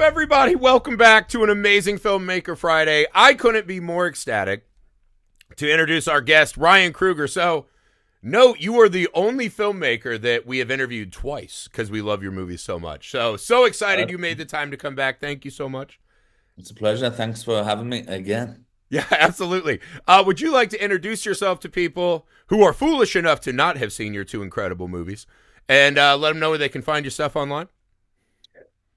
everybody? Welcome back to an amazing Filmmaker Friday. I couldn't be more ecstatic to introduce our guest, Ryan Kruger. So, note you are the only filmmaker that we have interviewed twice because we love your movies so much. So excited you made the time to come back. Thank you so much. It's a pleasure. Thanks for having me again. Yeah, absolutely. Would you like to introduce yourself to people who are foolish enough to not have seen your two incredible movies and let them know where they can find your stuff online?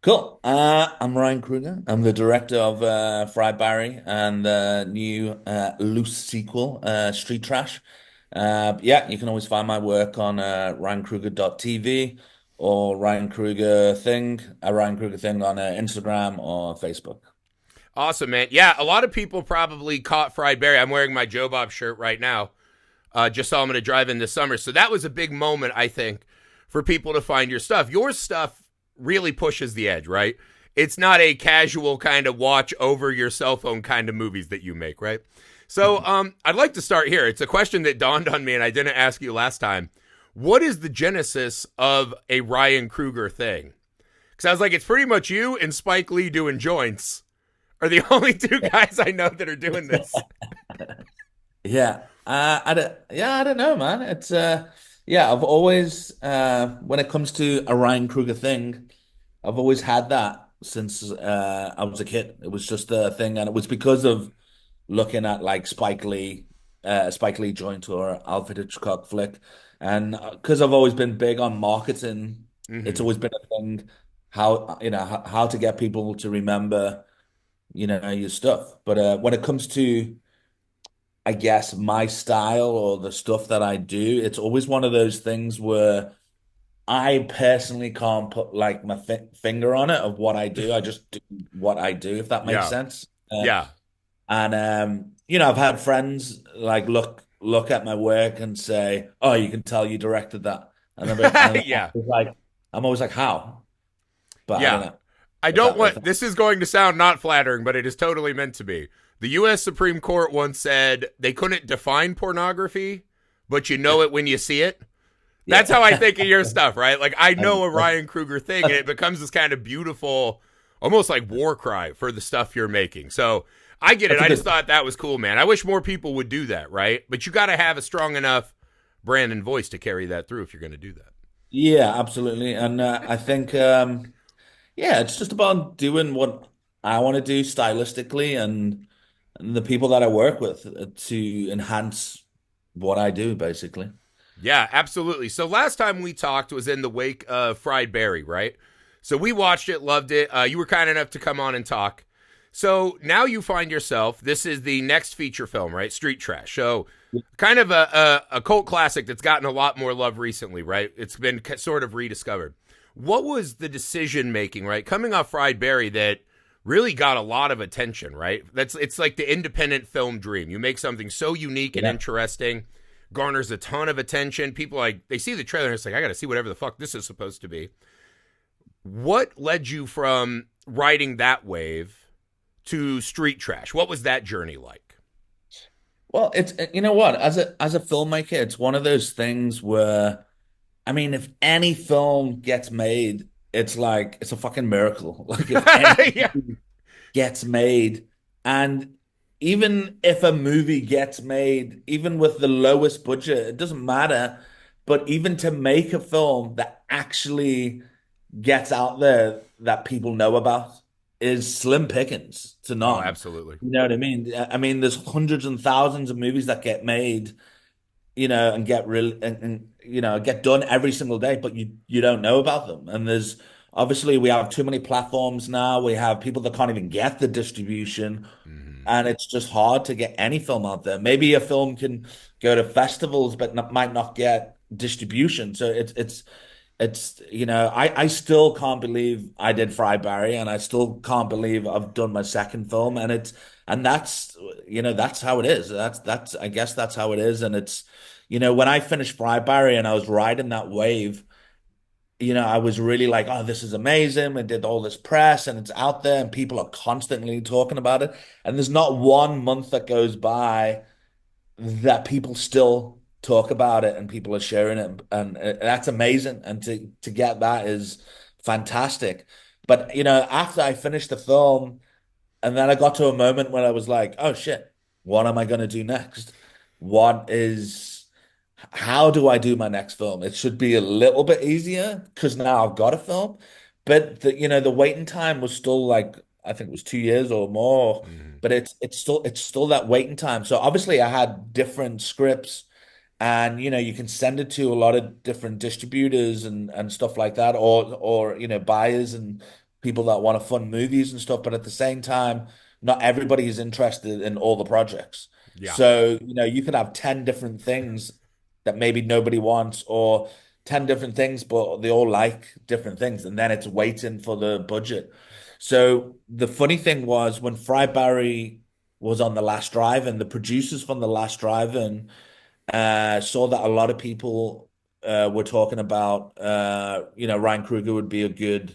Cool. I'm Ryan Kruger. I'm the director of Fried Barry and the new loose sequel, Street Trash. Yeah, you can always find my work on ryankruger.tv or Ryan Kruger Thing on Instagram or Facebook. Awesome, man. Yeah, a lot of people probably caught Fried Barry. I'm wearing my Joe Bob shirt right now. Just saw him at a drive-in this summer. So that was a big moment, I think, for people to find your stuff. Your stuff really pushes the edge, right? It's not a casual kind of watch over your cell phone kind of movies that you make, right? So I'd like to start here. It's a question that dawned on me and I didn't ask you last time. What is the genesis of a Ryan Kruger thing? Because I was like, it's pretty much you and Spike Lee doing joints are the only two guys I know that are doing this. Yeah. I don't know, man. It's yeah, I've always when it comes to a Ryan Kruger thing, I've always had that since I was a kid. It was just a thing, and it was because of looking at like Spike Lee joint or Alfred Hitchcock flick, and because I've always been big on marketing, it's Mm-hmm. always been a thing how how to get people to remember your stuff. But when it comes to I guess my style or the stuff that I do, it's always one of those things where I personally can't put like my finger on it of what I do. I just do what I do, if that makes Yeah. sense. Yeah. And I've had friends like look at my work and say, "Oh, you can tell you directed that," and Yeah. I'm always like, "How?" But I don't Yeah. know I if don't that if want that. this is going to sound not flattering, but it is totally meant to be. The US Supreme Court once said they couldn't define pornography, but you know it when you see it. That's how I Yeah. think of your stuff, right? Like I That's, know a that's, Ryan Kruger thing and it becomes this kind of beautiful, almost like war cry for the stuff you're making. So I get it. that's a I just good. thought that was cool, man. I wish more people would do that, right? But you got to have a strong enough brand and voice to carry that through if you're going to do that. Yeah, absolutely. And I think yeah, it's just about doing what I want to do stylistically and the people that I work with to enhance what I do, basically. Yeah, absolutely. So last time we talked was in the wake of Fried Barry, right? So we watched it, loved it. You were kind enough to come on and talk. So now you find yourself, this is the next feature film, right? Street Trash. So kind of a cult classic that's gotten a lot more love recently, right? It's been sort of rediscovered. What was the decision making, right? Coming off Fried Barry that really got a lot of attention, right? It's like the independent film dream. You make something so unique and Yeah. interesting, garners a ton of attention. People like they see the trailer and it's like I got to see whatever the fuck this is supposed to be. What led you from riding that wave to Street Trash? What was that journey like? Well, it's you know what, as a filmmaker, it's one of those things where I mean, if any film gets made, it's like it's a fucking miracle. Like if any Yeah. gets made. And even if a movie gets made, even with the lowest budget, it doesn't matter. But even to make a film that actually gets out there that people know about is slim pickings to Oh, none. absolutely. You know what I mean? I mean, there's hundreds and thousands of movies that get made, and get real and get done every single day, but you don't know about them. And there's obviously we have too many platforms now. We have people that can't even get the distribution, Mm-hmm. and it's just hard to get any film out there. Maybe a film can go to festivals, but might not get distribution. So it's I still can't believe I did Fry Barry, and I still can't believe I've done my second film, and that's how it is. That's I guess that's how it is, and it's when I finished Fry Barry and I was riding that wave, I was really like, oh, this is amazing. I did all this press and it's out there and people are constantly talking about it. And there's not one month that goes by that people still talk about it and people are sharing it. And that's amazing. And to get that is fantastic. But after I finished the film, and then I got to a moment where I was like, oh shit, what am I going to do next? What is, how do I do my next film? It should be a little bit easier because now I've got a film. But the waiting time was still like, I think it was 2 years or more, Mhm. but it's still that waiting time. So obviously I had different scripts, and you can send it to a lot of different distributors and stuff like that, or buyers and people that want to fund movies and stuff. But at the same time, not everybody is interested in all the projects. Yeah. So you could have 10 different things that maybe nobody wants, or 10 different things but they all like different things, and then it's waiting for the budget. So the funny thing was, when Fry Barry was on The Last Drive, and the producers from The Last Drive and saw that a lot of people were talking about, Ryan Coogler would be a good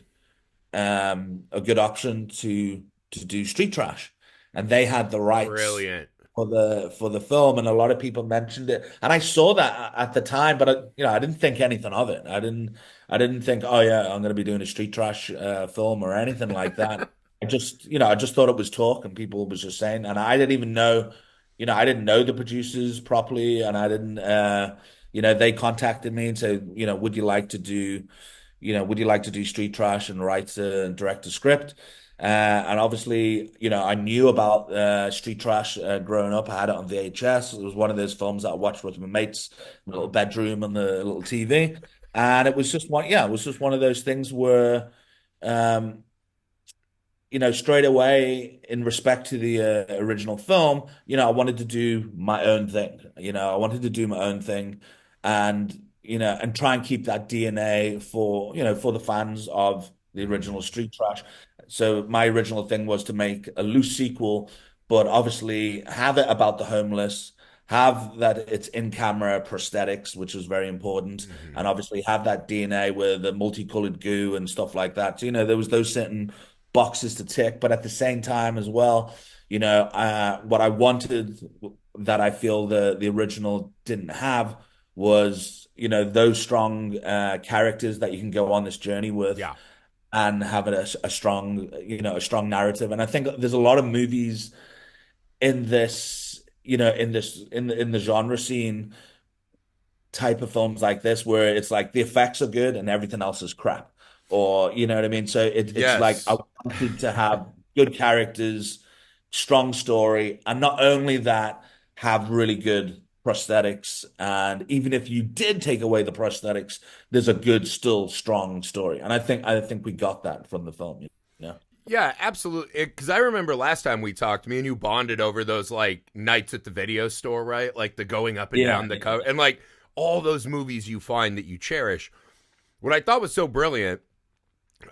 option to do Street Trash, and they had the rights Brilliant. for the film, and a lot of people mentioned it, and I saw that at the time, but I didn't think anything of it. I didn't think, oh yeah, I'm going to be doing a Street Trash film or anything like that. I just thought it was talk, and people was just saying, and I didn't even know, I didn't know the producers properly, and I didn't, they contacted me and said, would you like to do Street Trash and write and direct a script? And obviously, I knew about Street Trash growing up. I had it on VHS. It was one of those films that I watched with my mates, in the little bedroom on the little TV. And it was just one of those things where, um, straight away, in respect to the original film, I wanted to do my own thing. I wanted to do my own thing, and and try and keep that DNA for the fans of the original Mhm. Street Trash. So my original thing was to make a loose sequel, but obviously have it about the homeless, have that it's in camera prosthetics, which was very important, Mhm. and obviously have that DNA with the multicolored goo and stuff like that. So, there was those certain boxes to tick, but at the same time as well, what I wanted, that I feel the original didn't have, was those strong characters that you can go on this journey with, Yeah. and have a strong narrative. And I think there's a lot of movies in this, in the genre scene, type of films like this, where it's like the effects are good and everything else is crap, or you know what I mean. So it's like I Yes. wanted to have good characters, strong story, and not only that, have really good prosthetics. And even if you did take away the prosthetics, there's a good, still strong story. And I think we got that from the film. Yeah, absolutely. Because I remember last time we talked, me and you bonded over those like nights at the video store, right? Like the going up and Yeah, down the yeah, cover, and like all those movies you find that you cherish. What I thought was so brilliant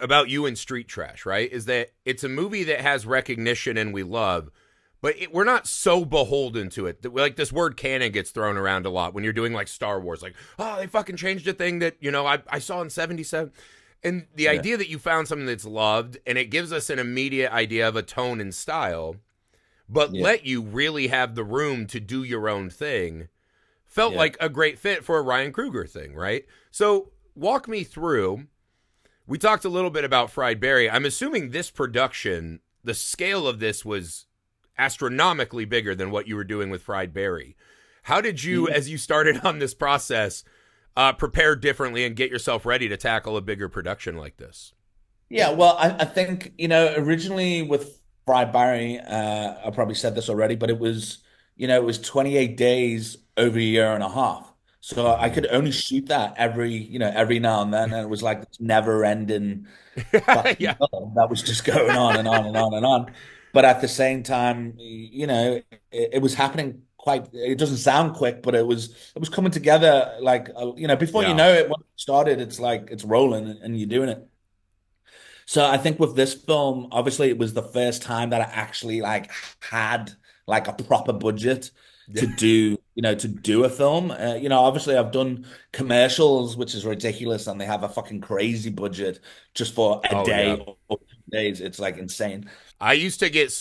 about you and Street Trash, right, is that it's a movie that has recognition and we love, but we're not so beholden to it. Like this word canon gets thrown around a lot when you're doing like Star Wars, like, oh, they fucking changed a thing that, I saw in 77. And the yeah, idea that you found something that's loved and it gives us an immediate idea of a tone and style, but yeah, let you really have the room to do your own thing, felt yeah. like a great fit for a Ryan Coogler thing, right? So walk me through. We talked a little bit about Fried Berry. I'm assuming this production, the scale of this was astronomically bigger than what you were doing with Fried Berry. How did you, Yeah. as you started on this process, prepare differently and get yourself ready to tackle a bigger production like this? Yeah, well, I think, originally with Fried Barry, I probably said this already, but it was 28 days over a year and a half. So I Mm-hmm. could only shoot that every now and then. And it was like this never ending fucking Yeah. film that was just going on and on and on and on. But at the same time, it was happening quite, it doesn't sound quick, but it was coming together like, before you Yeah. know it, when it started, it's like it's rolling, and you're doing it. So I think with this film, obviously it was the first time that I actually like had like a proper budget Yeah. to do a film. Obviously I've done commercials, which is ridiculous, and they have a fucking crazy budget just for a Oh, day yeah. or 2 days. It's like insane. I used to get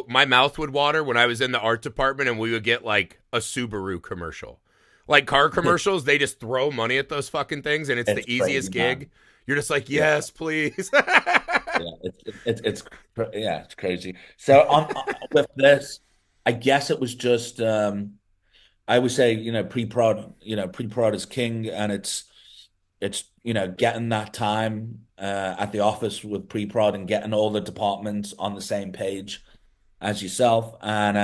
my mouth would water when I was in the art department and we would get like a Subaru commercial. Like car commercials, they just throw money at those fucking things and it's It's the crazy, easiest man. gig. You're just like, Yeah, yes, please. yeah, yeah, it's crazy. So on with this, I guess it was just I would say, pre-prod, pre-prod is king, and it's getting that time at the office with pre-prod and getting all the departments on the same page as yourself, and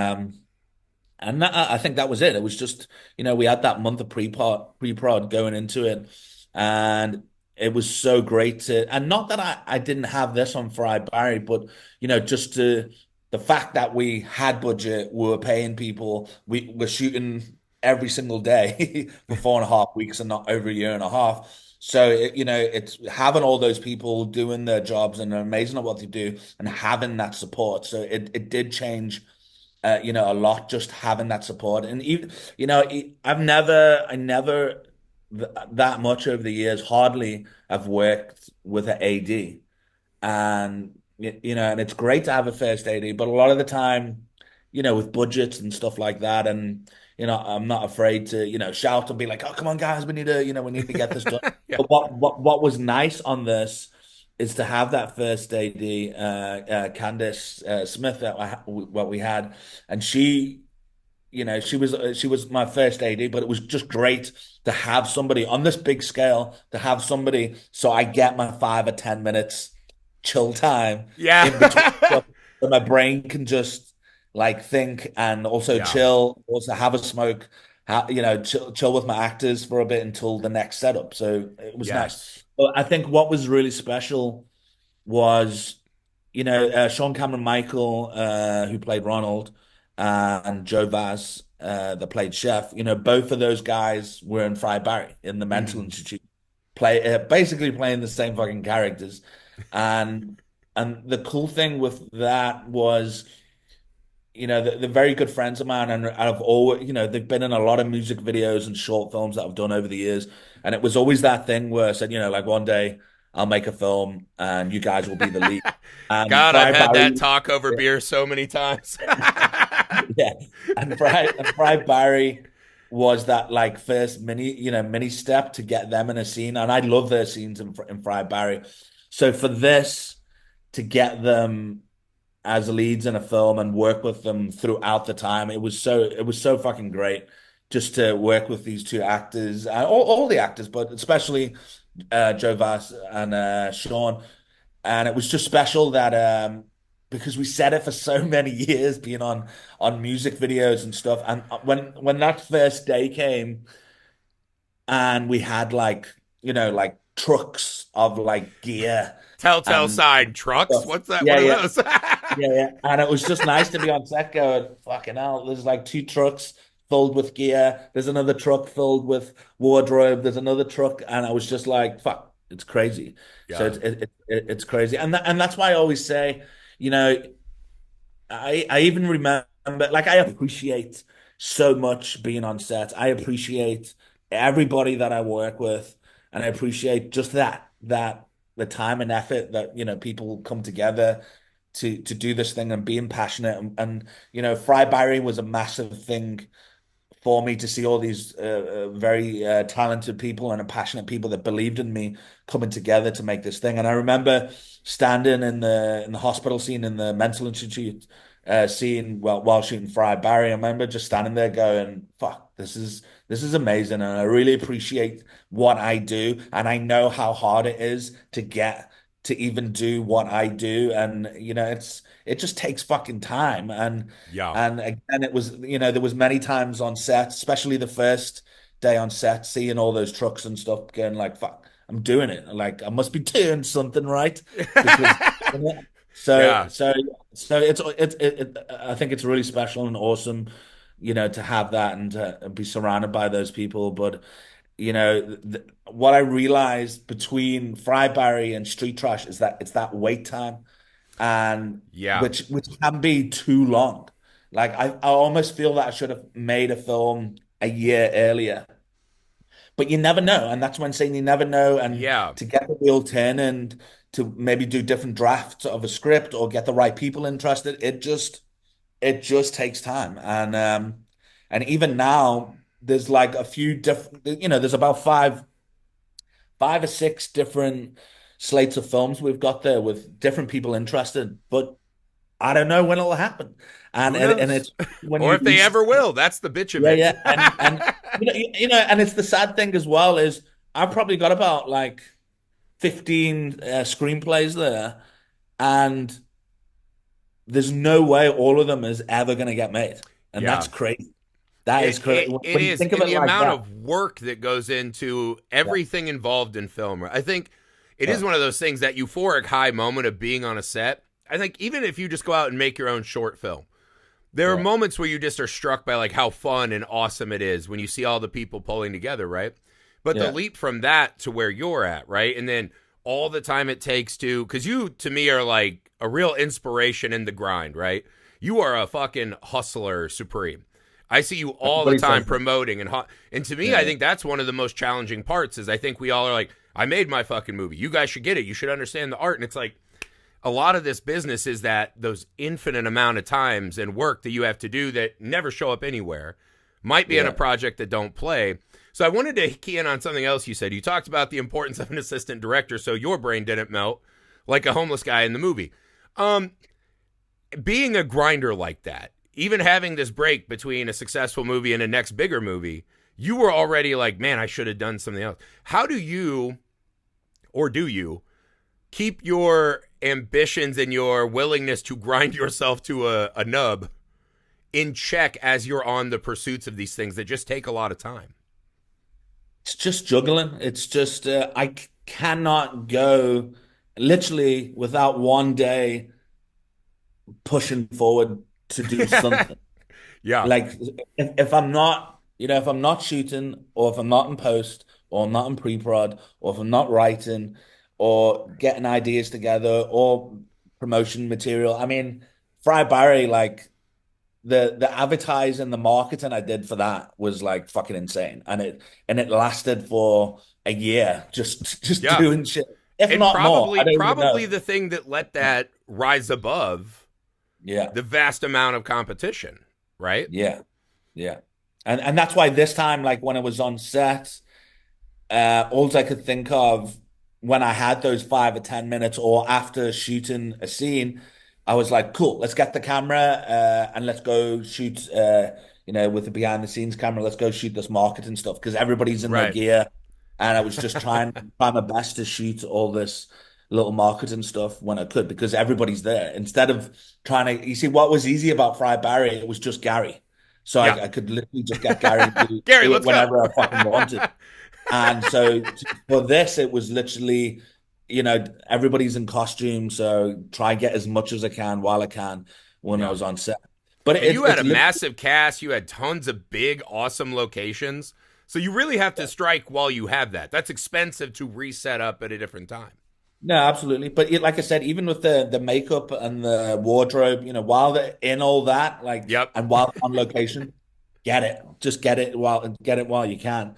I think that was it. It was just, we had that month of pre-prod going into it, and it was so great to, and not that I didn't have this on Fry Barry, but just the fact that we had budget, we were paying people, we were shooting every single day for 4.5 weeks and not over a year and a half. So it's having all those people doing their jobs and they're amazing at what they do and having that support. So it did change a lot just having that support. And even, I never that much over the years, hardly have worked with an AD. And, and it's great to have a first AD, but a lot of the time, with budgets and stuff like that, and, I'm not afraid to, shout and be like, oh, come on, guys, we need to get this done. Yeah. But what was nice on this is to have that first AD, Candice Smith that what we had, and she was my first AD, but it was just great to have somebody on this big scale, to have somebody so I get my 5 or 10 minutes chill time in between Yeah. stuff, so my brain can just like think and also Yeah. chill, also have a smoke, chill with my actors for a bit until the next setup. So it was nice. Yes. But I think what was really special was, Sean Cameron Michael, who played Ronald, and Joe Vaz, that played Chef. Both of those guys were in Fry Barry in the Mental Mhm. Institute, basically playing the same fucking characters. And the cool thing with that was, they're very good friends of mine, and I've always, they've been in a lot of music videos and short films that I've done over the years. And it was always that thing where I said, like one day I'll make a film and you guys will be the lead. And God, I've Fry had that Barry, talk over beer so many times. yeah, and Fry Barry was that like first mini step to get them in a scene, and I love their scenes in Fry Barry. So for this to get them as leads in a film and work with them throughout the time. It was so fucking great just to work with these two actors, all the actors, but especially Joe Vass and Sean. And it was just special that because we said it for so many years, being on music videos and stuff. And when that first day came, and we had like trucks of like gear Telltale and sign trucks. stuff. What's that? What Yeah, are yeah. those? Yeah, yeah. And it was just nice to be on set going, fucking hell, there's like two trucks filled with gear. There's another truck filled with wardrobe. There's another truck. And I was just like, fuck, it's crazy. So Yeah. it's crazy. And that's why I always say, you know, I even remember, like, I appreciate so much being on set. I appreciate everybody that I work with, and I appreciate just that the time and effort that people come together to do this thing and being passionate and Fry Barry was a massive thing for me to see all these very talented people and passionate people that believed in me coming together to make this thing. And I remember standing in the hospital scene in the mental institute scene while shooting Fry Barry. I remember just standing there going, "Fuck, this is amazing," and I really appreciate what I do, and I know how hard it is to get to even do what I do, and it just takes fucking time and. Yeah. And again, it was, there was many times on set, especially the first day on set, seeing all those trucks and stuff, going like, "Fuck, I'm doing it. Like, I must be doing something right," because so Yeah. so so I think it's really special and awesome, to have that and to be surrounded by those people. But what I realized between Fry Barry and Street Trash is that it's that wait time and Yeah. which can be too long. Like I almost feel that I should have made a film a year earlier, but you never know, and that's when saying you never know. And Yeah. to get the wheel turn and to maybe do different drafts of a script or get the right people interested, it just takes time. And even now, there's like a few different, there's about five or six different slates of films we've got there with different people interested, but I don't know when it'll happen. Who And knows? it's when Or if you they ever will. That's the bitch of yeah, it. yeah. And and it's the sad thing as well is I've probably got about like 15 screenplays there, and there's no way all of them is ever going to get made. And Yeah. that's crazy. That is It, crazy. it it When you is, think of and it the like amount that. of work that goes into Yeah. everything involved in film. I think it is Oh, one of those things, that euphoric high moment of being on a set. I think even if you just go out and make your own short film, there are yeah. moments where you just are struck by like how fun and awesome it is when you see all the people pulling together, right? But the Yeah. leap from that to where you're at, right? And then all the time it takes to, because you to me are like a real inspiration in the grind, right? You are a fucking hustler supreme. I see you all the Everybody time says that. promoting and to me, I Yeah. think that's one of the most challenging parts. Is I think we all are like, I made my fucking movie. You guys should get it. You should understand the art. And it's like, a lot of this business is that those infinite amount of times and work that you have to do that never show up anywhere might be in a Yeah. project that don't play. So I wanted to key in on something else you said. You talked about the importance of an assistant director so your brain didn't melt like a homeless guy in the movie. Um, Being a grinder like that, even having this break between a successful movie and a next bigger movie, you were already like, man, I should have done something else. How do you, or do you, keep your ambitions and your willingness to grind yourself to a nub in check as you're on the pursuits of these things that just take a lot of time? It's just juggling. It's just cannot go literally without one day pushing forward to do something. Yeah. Like if I'm not, if I'm not shooting or if I'm not in post or I'm not in pre-prod or if I'm not writing or getting ideas together or promotion material. I mean, Fry Barry, like the advertising, the marketing I did for that was like fucking insane. And it lasted for a year just Yeah. doing shit. If And not more, probably I don't even probably know. the thing that let that rise above Yeah. the vast amount of competition, right? Yeah. Yeah. And that's why this time, like when I was on set, all I could think of when I had those 5 or 10 minutes or after shooting a scene, I was like, cool, let's get the camera and let's go shoot, with the behind the scenes camera, let's go shoot this marketing stuff because everybody's in their Right. gear. And I was just try my best to shoot all this little marketing stuff when I could because everybody's there. Instead of trying to, you see, what was easy about Fry Barry, it was just Gary. So Yeah. I could literally just get Gary to Gary, do it let's go. whenever I fucking wanted. And so for this, it was literally, everybody's in costume, so try get as much as I can while I can when I Yeah. was on set. But And you had it's a literally massive cast, you had tons of big, awesome locations. So you really have to strike while you have that. That's expensive to reset up at a different time. no, absolutely. But like I said, even with the makeup and the wardrobe, while they're in all that, like, Yep. and while on location, just get it while you can.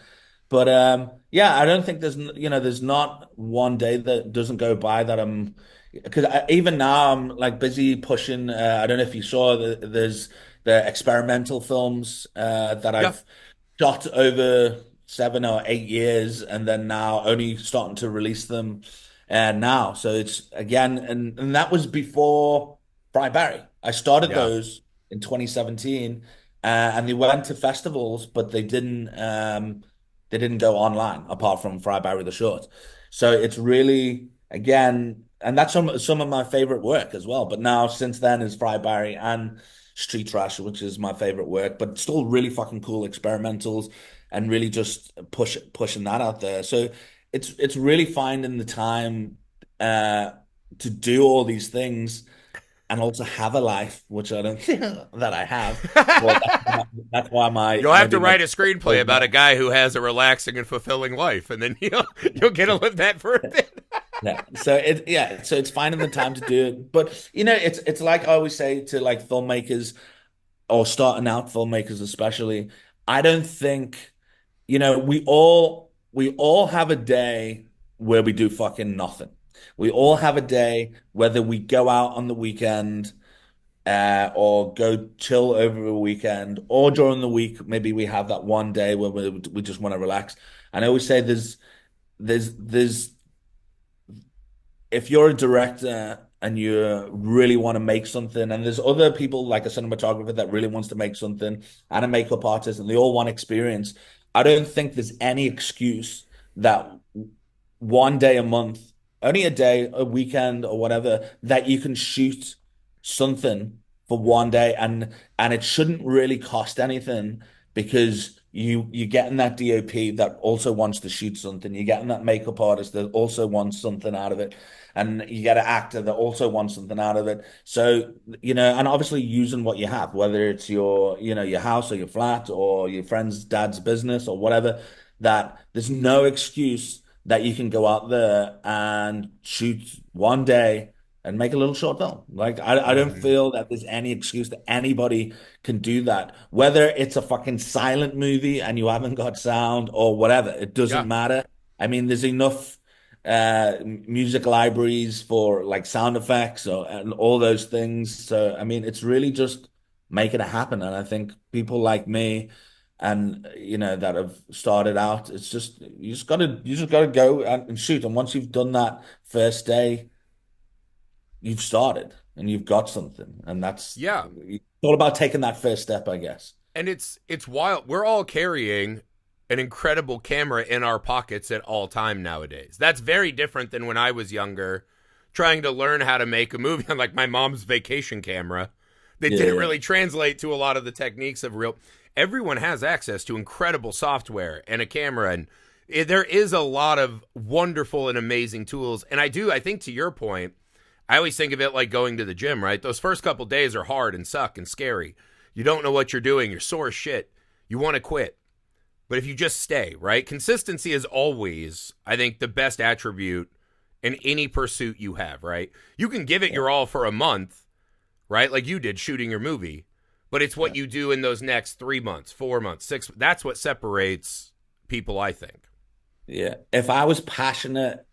But yeah, I don't think there's not one day that doesn't go by that I'm because even now I'm like busy pushing. I don't know if you saw there's the experimental films that Yeah. I've shot over 7 or 8 years, and then now only starting to release them now. So it's again, and that was before Fry Barry. I started Yeah. those in 2017, and they went to festivals, but they didn't go online apart from Fry Barry the short. So it's really again, and that's some of my favorite work as well. But now since then is Fry Barry and Street Trash, which is my favorite work, but still really fucking cool experimentals and really just pushing that out there. So it's really finding the time uh to do all these things and also have a life, which I don't think that I have. Well, that's why You'll have to maybe my write a screenplay about a guy who has a relaxing and fulfilling life, and then you'll get to live that for a bit. yeah. So it's finding the time to do it. But it's like I always say to like filmmakers or starting out filmmakers especially, I don't think, we all have a day where we do fucking nothing. We all have a day whether we go out on the weekend or go chill over a weekend, or during the week, maybe we have that one day where we just want to relax. And I always say there's if you're a director and you really want to make something, and there's other people like a cinematographer that really wants to make something, and a makeup artist, and they all want experience. I don't think there's any excuse that one day a month, only a day, a weekend, or whatever, that you can shoot something for one day, and it shouldn't really cost anything because you're getting that DOP that also wants to shoot something. You're getting that makeup artist that also wants something out of it. And you get an actor that also wants something out of it. So, and obviously using what you have, whether it's your house or your flat or your friend's dad's business or whatever, that there's no excuse that you can go out there and shoot one day and make a little short film. Like I don't Mhm. feel that there's any excuse that anybody can do that. Whether it's a fucking silent movie and you haven't got sound or whatever, it doesn't Yeah. matter. I mean, there's enough music libraries for like sound effects and all those things. So I mean, it's really just making it happen. And I think people like me and that have started out, it's just you just gotta go and shoot. And once you've done that first day, you've started and you've got something. And Yeah. it's all about taking that first step, I guess. And it's wild. We're all carrying an incredible camera in our pockets at all time nowadays. That's very different than when I was younger, trying to learn how to make a movie on like my mom's vacation camera that Yeah, didn't yeah. really translate to a lot of the techniques of real. Everyone has access to incredible software and a camera, and there is a lot of wonderful and amazing tools. And I think to your point, I always think of it like going to the gym, right? Those first couple days are hard and suck and scary. You don't know what you're doing. You're sore as shit. You want to quit. But if you just stay, right? Consistency is always, I think, the best attribute in any pursuit you have, right? You can give it Yeah, your all for a month, right? Like you did shooting your movie. But it's what yeah. you do in those next 3 months, 4 months, six. That's what separates people, I think. Yeah. If I was passionate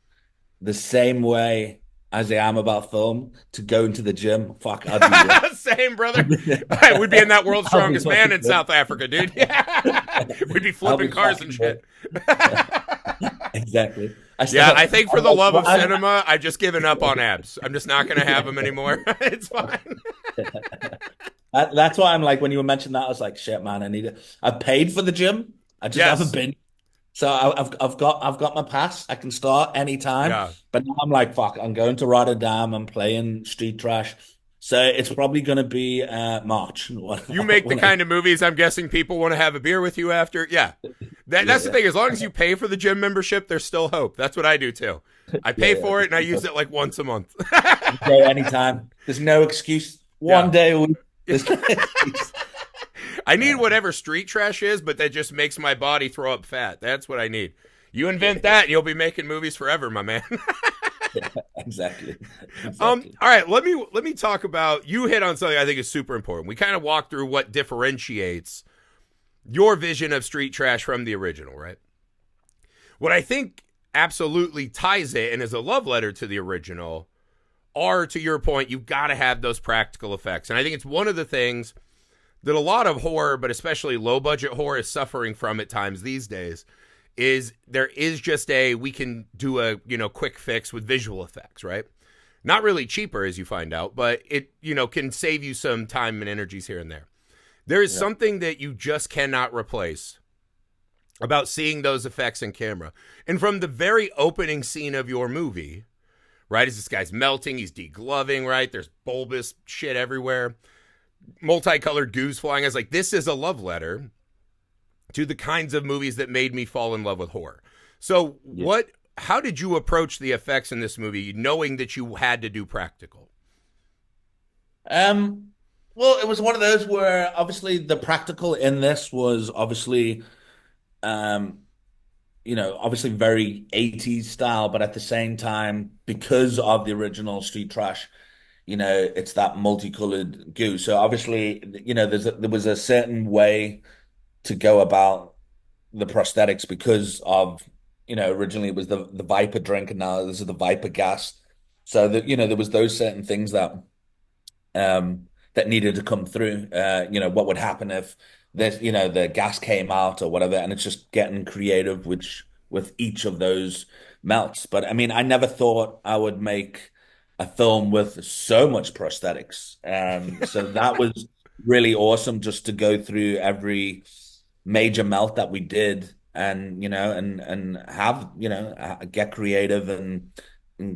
the same way as I am about film to go into the gym, fuck, I'd be rich. Same, brother. We'd be in that world's I'll be strongest man fucking in rich. South Africa, dude. Yeah. We'd be I'll flipping be cars and fucking rich. shit. Exactly. I Yeah, still, I think for I'm the like, love well, of cinema, I've just given up on abs. I'm just not going to have them anymore. It's fine. that's why I'm like, when you mentioned that, I was like, shit, man, I need it. I've paid for the gym. I just haven't Yes. been. So I've got my pass. I can start anytime. Yeah. But now I'm like, fuck, I'm going to Rotterdam. I'm playing Street Trash. So it's probably going to be March You make the when I, kind of movies I'm guessing people want to have a beer with you after. Yeah. yeah, That's the yeah, thing. As long as you pay for the gym membership, there's still hope. That's what I do too. I yeah, pay yeah. for it and I use it like once a month. Go anytime. There's no excuse. Yeah. One day a week. There's no excuse. I need Uh, whatever street trash is, but that just makes my body throw up fat. That's what I need. You invent that and you'll be making movies forever, my man. exactly. Exactly. All right, let me talk about, you hit on something I think is super important. We kind of walked through what differentiates your vision of street trash from the original, right? What I think absolutely ties it and is a love letter to the original are, to your point, you've got to have those practical effects. And I think it's one of the things that a lot of horror, but especially low budget horror, is suffering from at times these days. Is there is just we can do a quick fix with visual effects, right? Not really cheaper, as you find out, but it can save you some time and energies here and there. There is Yeah. something that you just cannot replace about seeing those effects in camera. And from the very opening scene of your movie, right, as this guy's melting, he's degloving, right? There's bulbous shit everywhere, multicolored goos flying. I was like, this is a love letter to the kinds of movies that made me fall in love with horror. So, Yeah. how did you approach the effects in this movie, knowing that you had to do practical? Um, well, it was one of those where obviously the practical in this was obviously um obviously very 80s style, but at the same time, because of the original Street Trash, it's that multicolored goo. So obviously, there was a certain way to go about the prosthetics because of, originally it was the Viper drink and now this is the Viper gas. So that, there was those certain things that needed to come through. What would happen if the gas came out or whatever, and it's just getting creative, with each of those melts. But I mean, I never thought I would make a film with so much prosthetics. So that was really awesome just to go through every major melt that we did and and have get creative and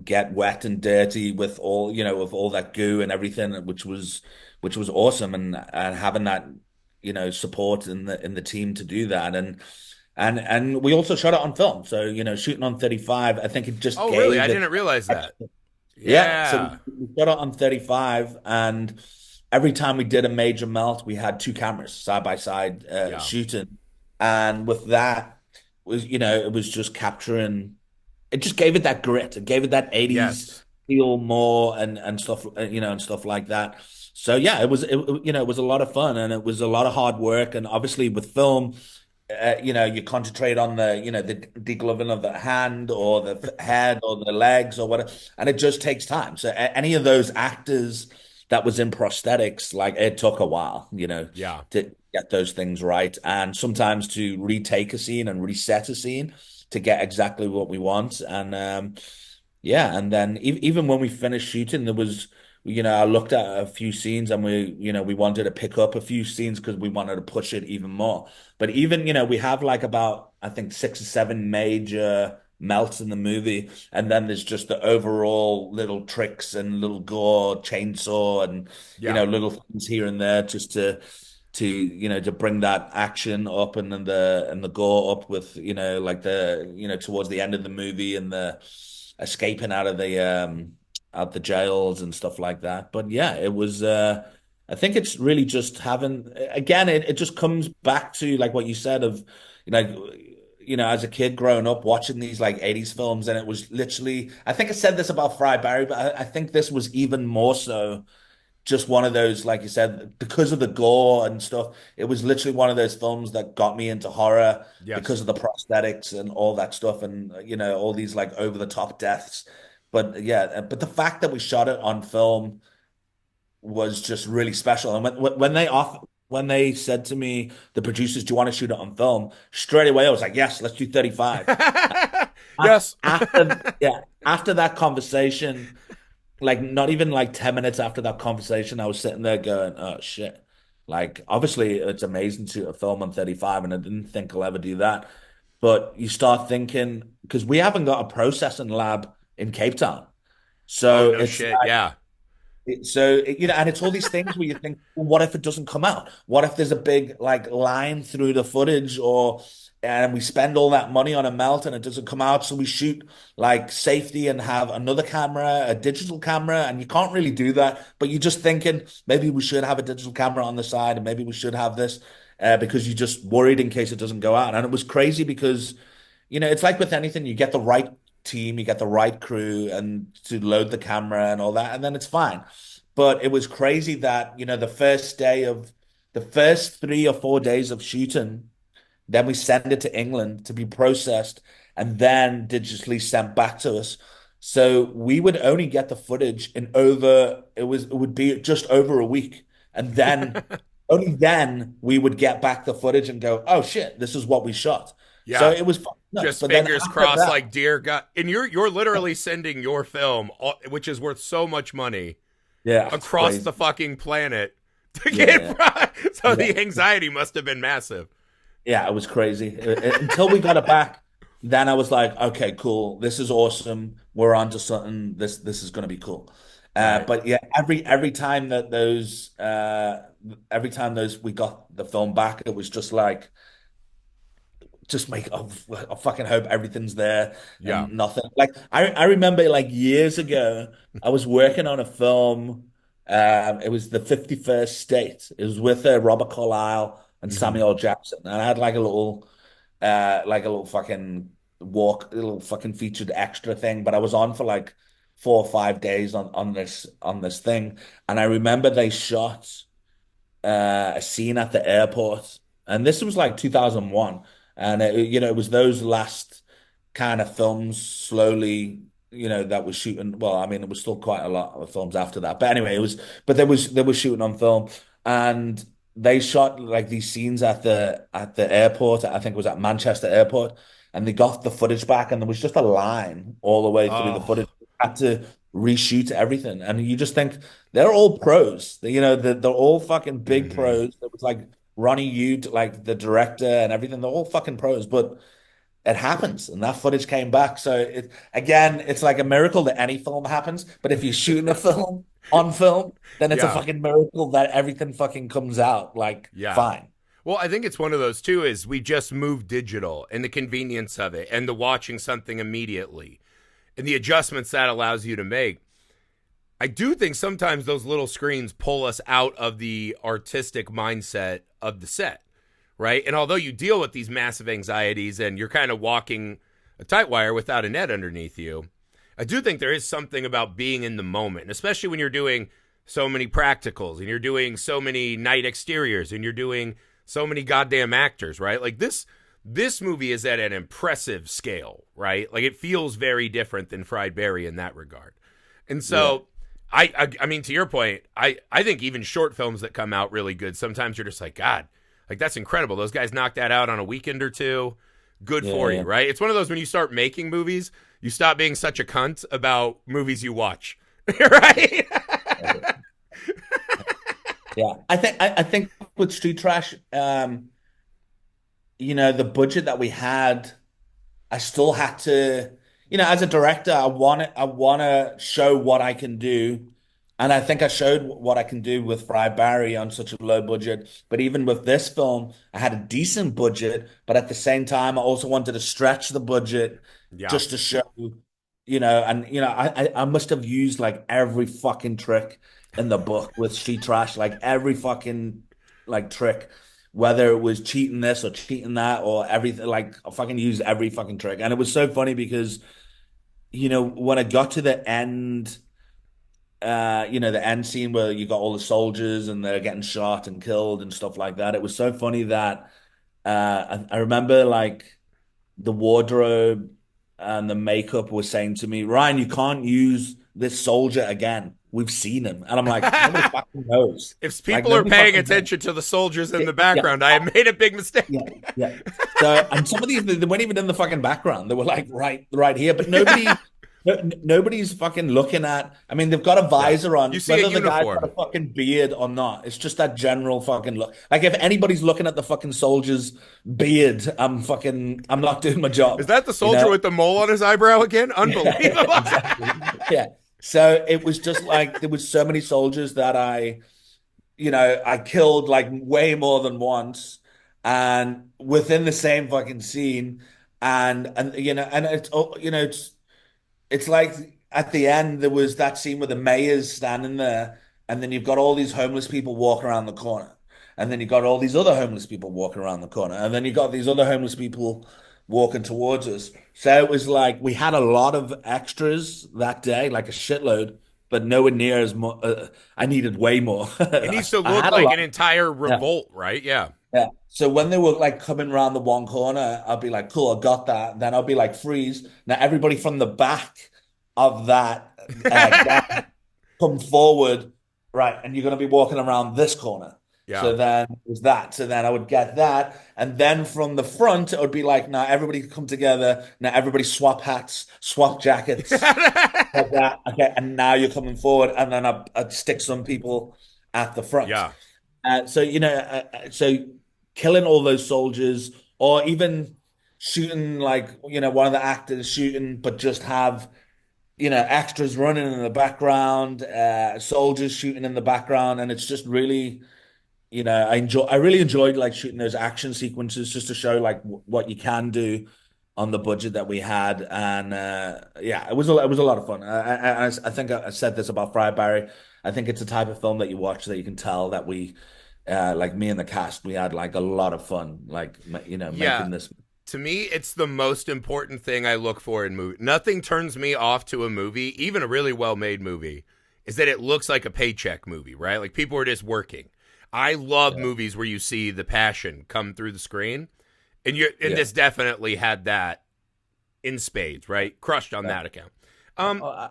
get wet and dirty with all with all that goo and everything, which was awesome, and having that support in the team to do that. And we also shot it on film, so shooting on 35, I think it just Oh, really? I gave it didn't realize that. extra. Yeah, so Yeah. we shot it on 35, and every time we did a major melt, we had two cameras side by side Yeah. shooting, and with that was it was just capturing. It just gave it that grit. It gave it that 80s Yes. feel more and stuff, and stuff like that. So yeah, it was a lot of fun, and it was a lot of hard work, and obviously with film you concentrate on the degloving of the hand or the head or the legs or whatever, and it just takes time. So any of those actors that was in prosthetics, like it took a while, Yeah. to get those things right, and sometimes to retake a scene and reset a scene to get exactly what we want. And yeah, and then even when we finished shooting, there was, I looked at a few scenes and we wanted to pick up a few scenes because we wanted to push it even more. But even, we have like about, I think, 6 or 7 major melts in the movie. And then there's just the overall little tricks and little gore, chainsaw, and, Yeah. little things here and there just to bring that action up and the gore up with, like towards the end of the movie and the escaping out the jails and stuff like that. But yeah, it was I think it's really just having, again, it just comes back to like what you said of you know as a kid growing up watching these like 80s films, and it was literally, I think I said this about Fry Barry, but I think this was even more so just one of those, like you said, because of the gore and stuff. It was literally one of those films that got me into horror because Yes. of the prosthetics and all that stuff, and all these like over the top deaths. But yeah, but the fact that we shot it on film was just really special. And when they said to me, the producers, "Do you want to shoot it on film?" Straight away, I was like, "Yes, let's do 35." Yes. After that conversation, like not even like 10 minutes after that conversation, I was sitting there going, oh shit. Like obviously it's amazing to a film on 35, and I didn't think I'll ever do that. But you start thinking, because we haven't got a processing lab in Cape Town. Oh, So no shit. Yeah. and it's all these things where you think, well, what if it doesn't come out? What if there's a big like line through the footage, and we spend all that money on a melt and it doesn't come out? So we shoot like safety and have another camera, a digital camera, and you can't really do that. But you're just thinking maybe we should have a digital camera on the side, and maybe we should have this because you're just worried in case it doesn't go out. And it was crazy because it's like with anything, you get the right team, you get the right crew, and to load the camera and all that, and then it's fine. But it was crazy that, the first 3 or 4 days of shooting, then we send it to England to be processed and then digitally sent back to us. So we would only get the footage it would be just over a week. And then only then we would get back the footage and go, oh shit, this is what we shot. So Yeah. it was fucking nuts. Just But then fingers after crossed, that, like dear God. And you're literally sending your film, which is worth so much money, yeah, it's across crazy. the fucking planet to get Yeah, so yeah, the anxiety must have been massive. yeah, it was crazy. Until we got it back, then I was like, okay, cool. This is awesome. We're on to something. This is going to be cool. Right. But yeah, every time those we got the film back, it was just like, just make I fucking hope everything's there Yeah. and nothing. Like I remember like years ago, I was working on a film. It was the 51st State. It was with Robert Carlyle and Hmm. Samuel L. Jackson, and I had like a little fucking walk, a little fucking featured extra thing. But I was on for like 4 or 5 days on this thing, and I remember they shot a scene at the airport, and this was like 2001, and it was those last kind of films slowly, that was shooting. Well, I mean, it was still quite a lot of films after that, but anyway, but they were shooting on film, and they shot like these scenes at the airport. I think it was at Manchester Airport, and they got the footage back, and there was just a line all the way through the footage. Oh. Had to reshoot everything, and you just think they're all pros. They're all fucking big Hmm. pros. It was like Ronnie Yu, like the director and everything. They're all fucking pros, but it happens, and that footage came back. So it again, it's like a miracle that any film happens. But if you're shooting a film on film, then it's a Yeah. fucking miracle that everything fucking comes out like Yeah. fine. Well, I think it's one of those too is we just moved digital and the convenience of it and the watching something immediately and the adjustments that allows you to make. I do think sometimes those little screens pull us out of the artistic mindset of the set, right? And although you deal with these massive anxieties and you're kind of walking a tight wire without a net underneath you, I do think there is something about being in the moment, and especially when you're doing so many practicals and you're doing so many night exteriors and you're doing so many goddamn actors, right? Like this movie is at an impressive scale, right? Like it feels very different than Fried Barry in that regard. And Yeah. so I mean to your point, I think even short films that come out really good, sometimes you're just like, God, like that's incredible. Those guys knocked that out on a weekend or two. Good Yeah, for you, yeah. right? It's one of those when you start making movies, you stop being such a cunt about movies you watch. Right? Yeah. I think with Street Trash, the budget that we had, I still had to, as a director, I want to show what I can do. And I think I showed what I can do with Fry Barry on such a low budget. But even with this film, I had a decent budget, but at the same time, I also wanted to stretch the budget Yeah. just to show, I must have used like every fucking trick in the book with Street Trash, like every fucking like trick, whether it was cheating this or cheating that or everything, like I fucking used every fucking trick. And it was so funny because, when I got to the end, the end scene where you got all the soldiers and they're getting shot and killed and stuff like that. It was so funny that I remember like the wardrobe and the makeup was saying to me, Ryan, you can't use this soldier again. We've seen him. And I'm like, nobody fucking knows. If Like people are nobody paying fucking knows. attention to the soldiers in the Yeah. background, I have made a big Yeah, mistake. yeah. So, and some of these they weren't even in the fucking background. They were like right here, but nobody's fucking looking at. I mean, they've got a Yeah. visor You on, see a whether the guy's got uniform. a fucking beard or not. It's just that general fucking look. Like if anybody's looking at the fucking soldier's beard, I'm not doing my Is job. that the You soldier know? with the mole on his eyebrow again? Yeah, Unbelievable. exactly. Yeah. So it was just like there was so many soldiers that I killed like way more than once, and within the same fucking scene, and and it's like at the end there was that scene where the mayor's standing there, and then you've got all these homeless people walking around the corner, and then you've got all these other homeless people walking around the corner, and then you've got these other homeless people walking towards us. So it was like we had a lot of extras that day, like a shitload, but nowhere near as much. I needed way more. It needs to I look had a like an lot. entire Yeah. revolt, right? Yeah. Yeah. So when they were like coming around the one corner, I'll be like, cool, I got that. Then I'll be like, freeze. Now everybody from the back of that gang come forward, right? And you're going to be walking around this corner. Yeah. So then it was that. So then I would get that. And then from the front, it would be like, now everybody come together. Now everybody swap hats, swap jackets, like that. Okay. And now you're coming forward. And then I'd stick some people at the front. Yeah. So killing all those soldiers, or even shooting like one of the actors shooting, but just have extras running in the background, soldiers shooting in the background, and it's just really I really enjoyed like shooting those action sequences just to show like what you can do on the budget that we had, and yeah, it was a lot of fun. I think I said this about Friar Barry. I think it's a type of film that you watch that you can tell that we, like me and the cast, we had like a lot of fun, like Yeah. making this. To me, it's the most important thing I look for in movie. Nothing turns me off to a movie, even a really well-made movie, is that it looks like a paycheck movie, right? Like people are just working. I love Yeah, movies where you see the passion come through the screen, and yeah, this definitely had that in spades, right? Crushed on yeah. that account. Oh,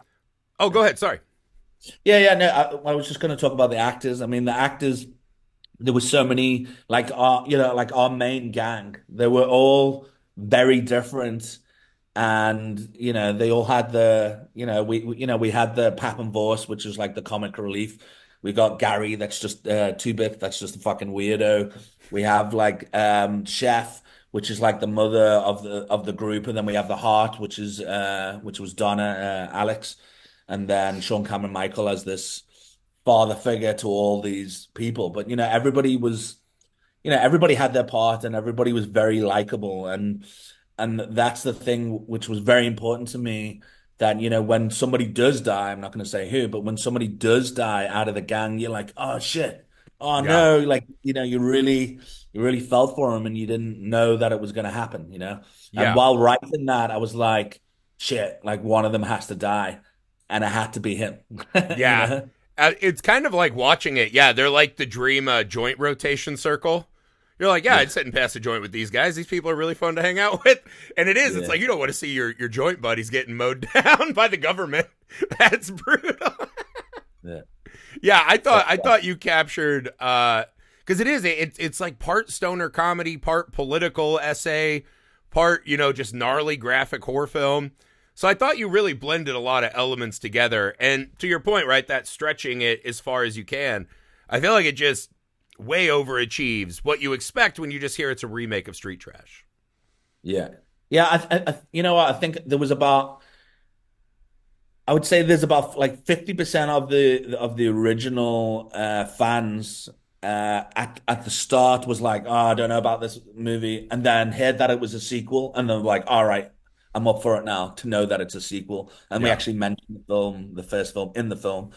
Oh, go ahead. Sorry. yeah, yeah. No, I was just going to talk about the actors. I mean, the actors. there were so many like our like our main gang. They were all very different, and they all had we had the Pap and Vorse, which was like the comic relief. We got Gary, that's just two-bit, that's just a fucking weirdo. We have like Chef, which is like the mother of the group, and then we have the Heart, which was Donna, Alex, and then Sean Cameron Michael as this father figure to all these people. But everybody had their part, and everybody was very likable, and that's the thing which was very important to me, that when somebody does die, I'm not going to say who, but when somebody does die out of the gang, you're like, oh shit, oh Yeah. no, like you really felt for him, and you didn't know that it was going to happen. And Yeah. while writing that, I was like, shit, like one of them has to die, and it had to be him. you Yeah. know It's kind of like watching it. Yeah, they're like the dream joint rotation circle. You're like, yeah, yeah, I'd sit and pass a joint with these guys. These people are really fun to hang out with. And it is. It's yeah, like you don't want to see your joint buddies getting mowed down by the government. That's brutal. yeah. Yeah, So, I thought you captured because it's like part stoner comedy, part political essay, part just gnarly graphic horror film. So I thought you really blended a lot of elements together. And to your point, right, that stretching it as far as you can, I feel like it just way overachieves what you expect when you just hear it's a remake of Street Trash. yeah, yeah. You know what? I think I would say there's about like 50% of the original fans at the start was like, oh, I don't know about this movie, and then heard that it was a sequel, and they're like, all right, I'm up for it now to know that it's a sequel. And we Yeah. actually mentioned the first film in the film,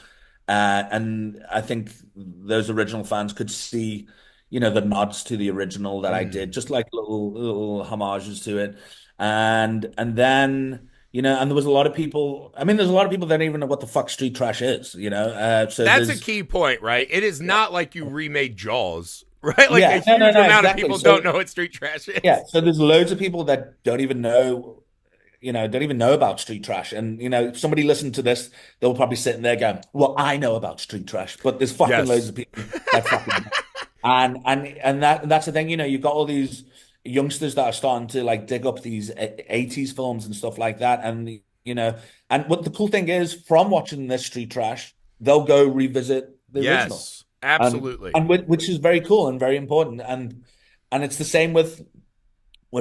and I think those original fans could see, the nods to the original that I did, Mm. just like little homages to it, and then. And there was a lot of people. I mean, there's a lot of people that don't even know what the fuck street trash is. So That's a there's key point, right? It is not like you remade Jaws, right? Like a yeah, no, no, huge no, amount of exactly. people don't know So what Street Trash yeah, is. so there's loads of people that don't even know about street trash. And if somebody listened to this, they'll probably sitting there going, "Well, I know about street trash," but there's fucking loads Yes. of people that fucking that's the thing. You've got all these youngsters that are starting to like dig up these 80s films and stuff like that, and what the cool thing is, from watching this street trash, they'll go revisit the original, Yes. and Absolutely. and which is very cool and very important, and it's the same with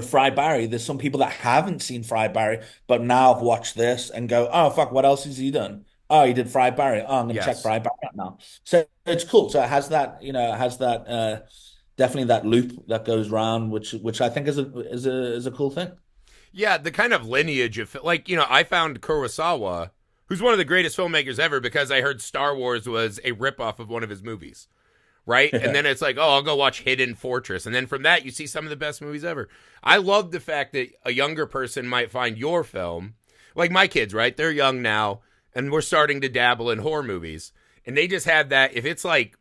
Fry Barry. There's some people that haven't seen Fry Barry, but now have watched this and go, "Oh fuck, what else has he done? Oh, he did Fry Barry. Oh, I'm gonna check Yes. Fry Barry out now." So it's cool. So it has that, definitely that loop that goes round, which I think is a cool thing. Yeah, the kind of lineage of like, I found Kurosawa, who's one of the greatest filmmakers ever because I heard Star Wars was a ripoff of one of his movies. Right? And then it's like, oh, I'll go watch Hidden Fortress. And then from that, you see some of the best movies ever. I love the fact that a younger person might find your film, like my kids, right? They're young now, and we're starting to dabble in horror movies. And they just have that, if it's like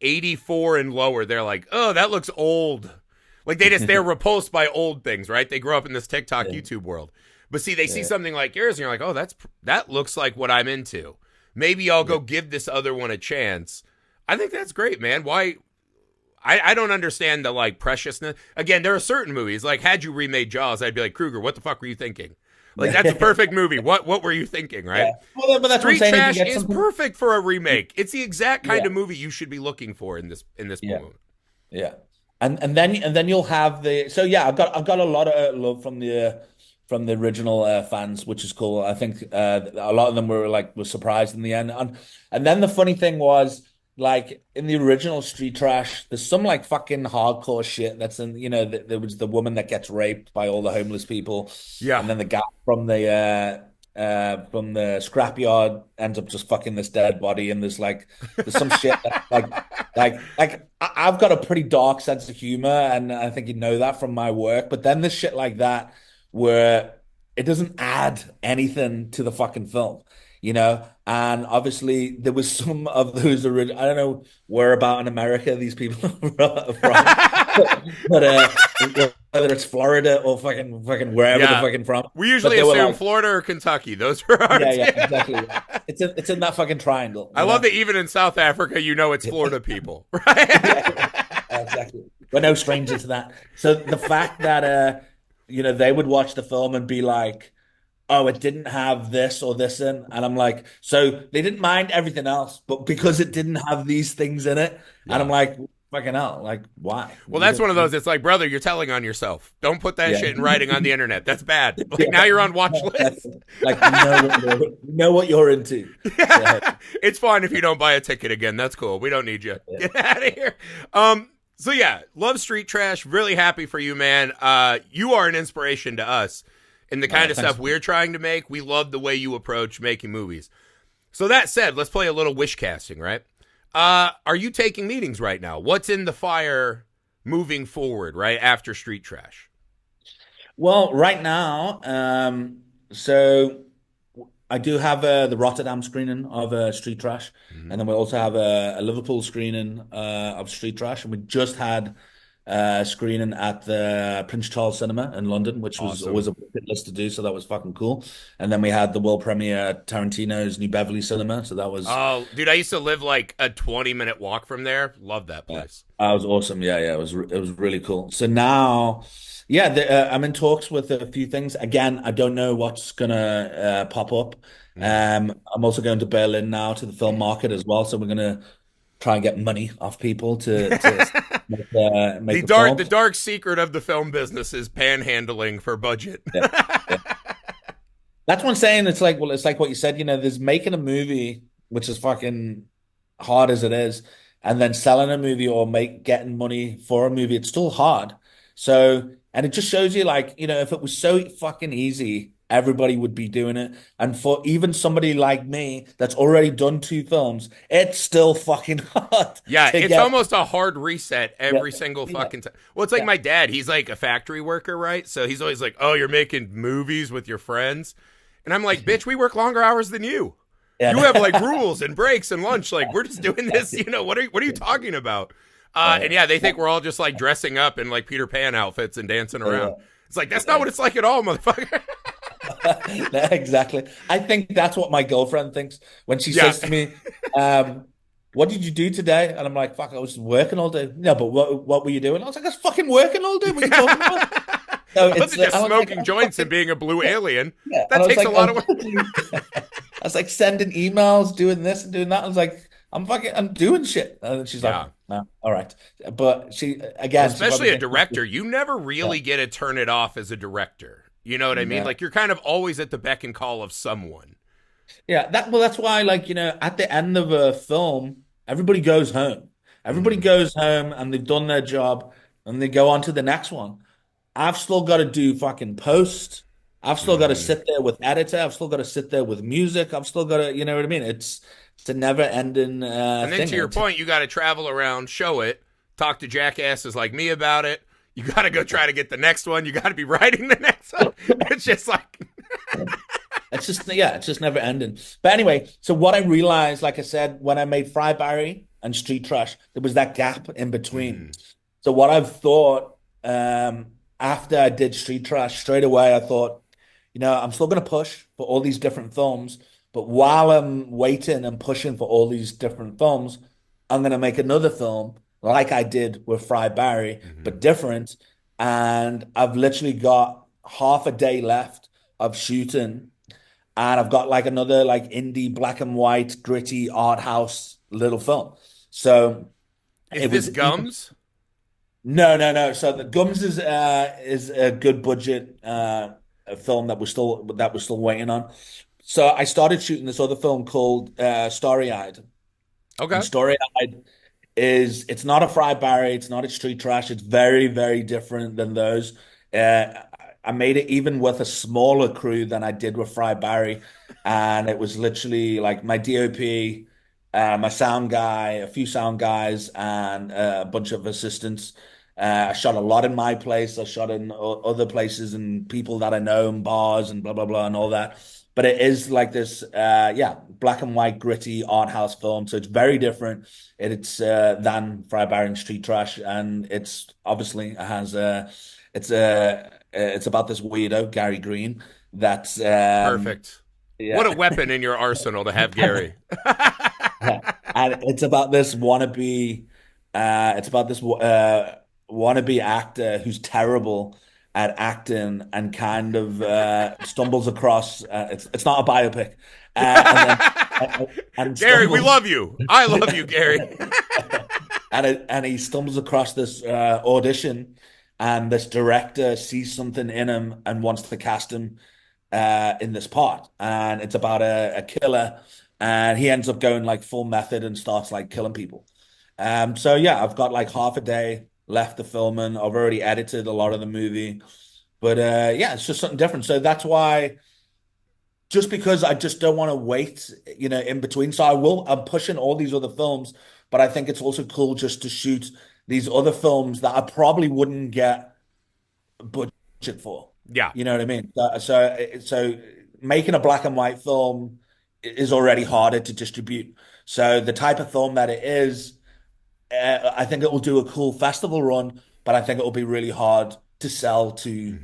84 and lower, they're like, oh, that looks old. Like they're repulsed by old things, right? They grow up in this TikTok, Yeah, YouTube world. But see, they see yeah, something like yours, and you're like, oh, that looks like what I'm into. Maybe I'll yeah, go give this other one a chance. I think that's great, man. Why? I don't understand the like preciousness. Again, there are certain movies like had you remade Jaws, I'd be like Kruger, what the fuck were you thinking? Like that's a yeah. perfect movie. What were you thinking, right? Yeah. Well, but that's what I'm Street saying. If you Trash get is something, perfect for a remake. It's the exact kind yeah, of movie you should be looking for in this yeah. moment. Yeah, and then you'll have the so yeah, I've got a lot of love from the original fans, which is cool. I think a lot of them were surprised in the end, and then the funny thing was, like, in the original Street Trash, there's some like fucking hardcore shit that's in, there was the woman that gets raped by all the homeless people, Yeah. and then the guy from the scrapyard ends up just fucking this dead body, and there's some shit that I've got a pretty dark sense of humor, and I think you know that from my work. But then there's shit like that where it doesn't add anything to the fucking film. And obviously there was some of those original. I don't know where about in America these people are from, but whether it's Florida or fucking wherever they're Yeah. fucking from. We But usually they were assume like, Florida or Kentucky. Those are yeah, ours. yeah, exactly. It's in that fucking triangle, I you love know? that even in South Africa, you know it's Florida people, Yeah, right? yeah, exactly. We're no stranger to that. So the fact that they would watch the film and be like, "Oh, it didn't have this or this in," and I'm like, so they didn't mind everything else, but Yeah. because it didn't have these things in it, and I'm Yeah. like, fucking hell, like why? Well, You that's one don't, of those. It's like, brother, you're telling on yourself. Don't put that yeah, shit in writing on the internet. That's bad. Like now yeah, you're on watch list. exactly. Like we know what you're into. So It's fine if you don't buy a ticket again. That's cool. We don't need you. yeah, Get out of here. So yeah, love Street Trash. Really happy for you, man. You are an inspiration to us in the kind of thanks. stuff we're trying to make. We love the way you approach making movies. So that said, let's play a little wish casting, right? Are you taking meetings right now? What's in the fire moving forward, right after Street Trash? Well, right now, so I do have the Rotterdam screening of Street Trash, Mm-hmm. and then we also have a Liverpool screening of Street Trash, and we just had a screening at the Prince Charles Cinema in London, which was Awesome. always a bucket list to do, so that was fucking cool. And then we had the world premiere at Tarantino's New Beverly Cinema, so Oh, dude, I used to live like a 20-minute walk from there. Love that place. that was awesome. Yeah, yeah, it was really cool. So now, yeah, I'm in talks with a few things. Again, I don't know what's gonna pop up. Mm-hmm. I'm also going to Berlin now to the film market as well. So we're gonna try and get money off people to make a The film. dark secret of the film business is panhandling for budget. Yeah, yeah. That's what I'm saying. It's like what you said. There's making a movie, which is fucking hard as it is, and then selling a movie or getting money for a movie. It's still hard. So, and it just shows you, like, if it was so fucking easy, everybody would be doing it. And for even somebody like me that's already done two films, it's still fucking hard Yeah, to it's get. almost a hard reset Yeah, every single yeah, fucking time. Well, it's like yeah, my dad. He's like a factory worker, right? So he's always like, "Oh, you're making movies with your friends," and I'm like, "Bitch, we work longer hours than you. You have like yeah. rules and breaks and lunch. Like we're just doing this. What are you talking about?" And Yeah. yeah, they think we're all just like dressing up in like Peter Pan outfits and dancing around. Yeah. It's like that's not Yeah. what it's like at all, motherfucker. Exactly. I think that's what my girlfriend thinks when she Yeah. says to me, "What did you do today?" And I'm like, "Fuck, I was working all day." No, but what were you doing? I was like, "I was fucking working all day. What are you talking about?" So I it's, wasn't just I was like, smoking joints and being a blue alien. yeah, and That I was takes a like, lot of work. I was like sending emails, doing this and doing that. I was like, I'm doing shit. And then she's like, Yeah. "No, all right." But Well, she especially probably a thinks, director, you never yeah, really get to turn it off as a director. You know what I mean? no. Like you're kind of always at the beck and call of someone. Yeah, that's why, like, at the end of a film, everybody goes home. Everybody Mm-hmm. goes home and they've done their job and they go on to the next one. I've still got to do fucking post. I've still got to Mm-hmm. sit there with editor. I've still got to sit there with music. I've still got to, you know what I mean? It's a never ending And then thing. to your point, you got to travel around, show it, talk to jackasses like me about it. You got to go try to get the next one. You got to be writing the next one. It's just like, It's just, yeah, it's just never ending. But anyway, so what I realized, like I said, when I made Fry Barry and Street Trash, there was that gap in between. mm, So what I've thought, after I did Street Trash, straight away I thought, I'm still gonna push for all these different films, but while I'm waiting and pushing for all these different films, I'm gonna make another film like I did with Fry Barry, mm-hmm. but different. And I've literally got half a day left of shooting, and I've got like another like indie black and white gritty art house little film. So Is it this was even Gums? no, no, no. So the Gums is a good budget a film that we're still waiting on. So I started shooting this other film called Starry Eyed, and Okay. Starry Eyed it's not a Fry Barry, it's not a Street Trash. It's very, very different than those. Uh, I made it even with a smaller crew than I did with Fry Barry, and it was literally like my DOP, my sound guy, a few sound guys, and a bunch of assistants. I shot a lot in my place. I shot in other places and people that I know and bars and blah blah blah and all that. But it is like this, yeah, black and white, gritty art house film. So it's very different. Than Fried Barry and Street Trash, and it's obviously has it's about this weirdo Gary Green. That's Perfect. What a yeah. weapon in your arsenal to have Gary. And it's about this wannabe, wannabe actor who's terrible at acting and kind of stumbles across. It's not a biopic, and then and Gary, we stumbles love you. I love you, Gary. and he stumbles across this audition, and this director sees something in him and wants to cast him in this part, and it's about a killer, and he ends up going like full method and starts like killing people. So yeah, I've got like half a day left of filming. I've already edited a lot of the movie, but yeah, it's just something different. So that's why, just because I just don't want to wait, in between. So I'm pushing all these other films, but I think it's also cool just to shoot these other films that I probably wouldn't get budget for. Yeah. You know what I mean? So making a black and white film is already harder to distribute. So the type of film that it is, I think it will do a cool festival run, but I think it will be really hard to sell to,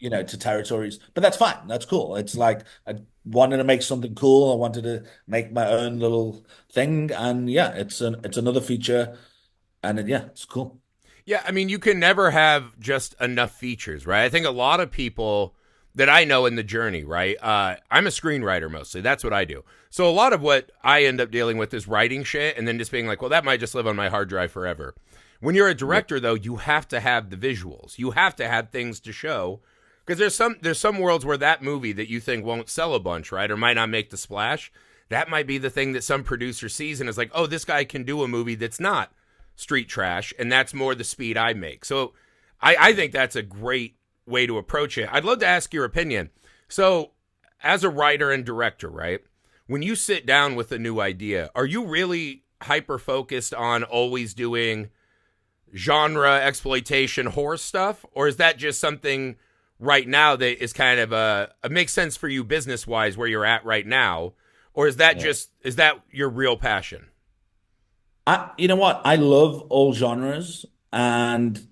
Mhm. to territories. But that's fine. That's cool. It's like I wanted to make something cool. I wanted to make my own little thing, and yeah, it's another feature, and yeah, it's cool. Yeah, I mean, you can never have just enough features, right? I think a lot of people that I know in the journey, right? I'm a screenwriter mostly. That's what I do. So a lot of what I end up dealing with is writing shit and then just being like, well, that might just live on my hard drive forever. When you're a Yeah. director, though, you have to have the visuals. You have to have things to show because there's some worlds where that movie that you think won't sell a bunch, right, or might not make the splash. That might be the thing that some producer sees and is like, oh, this guy can do a movie that's not street trash, and that's more the speed I make. So I think that's a great way to approach it. I'd love to ask your opinion. So, as a writer and director, right, when you sit down with a new idea, are you really hyper focused on always doing genre exploitation horror stuff, or is that just something right now that is kind of a makes sense for you business wise where you're at right now, or Yeah. is that your real passion? You know what? I love all genres, and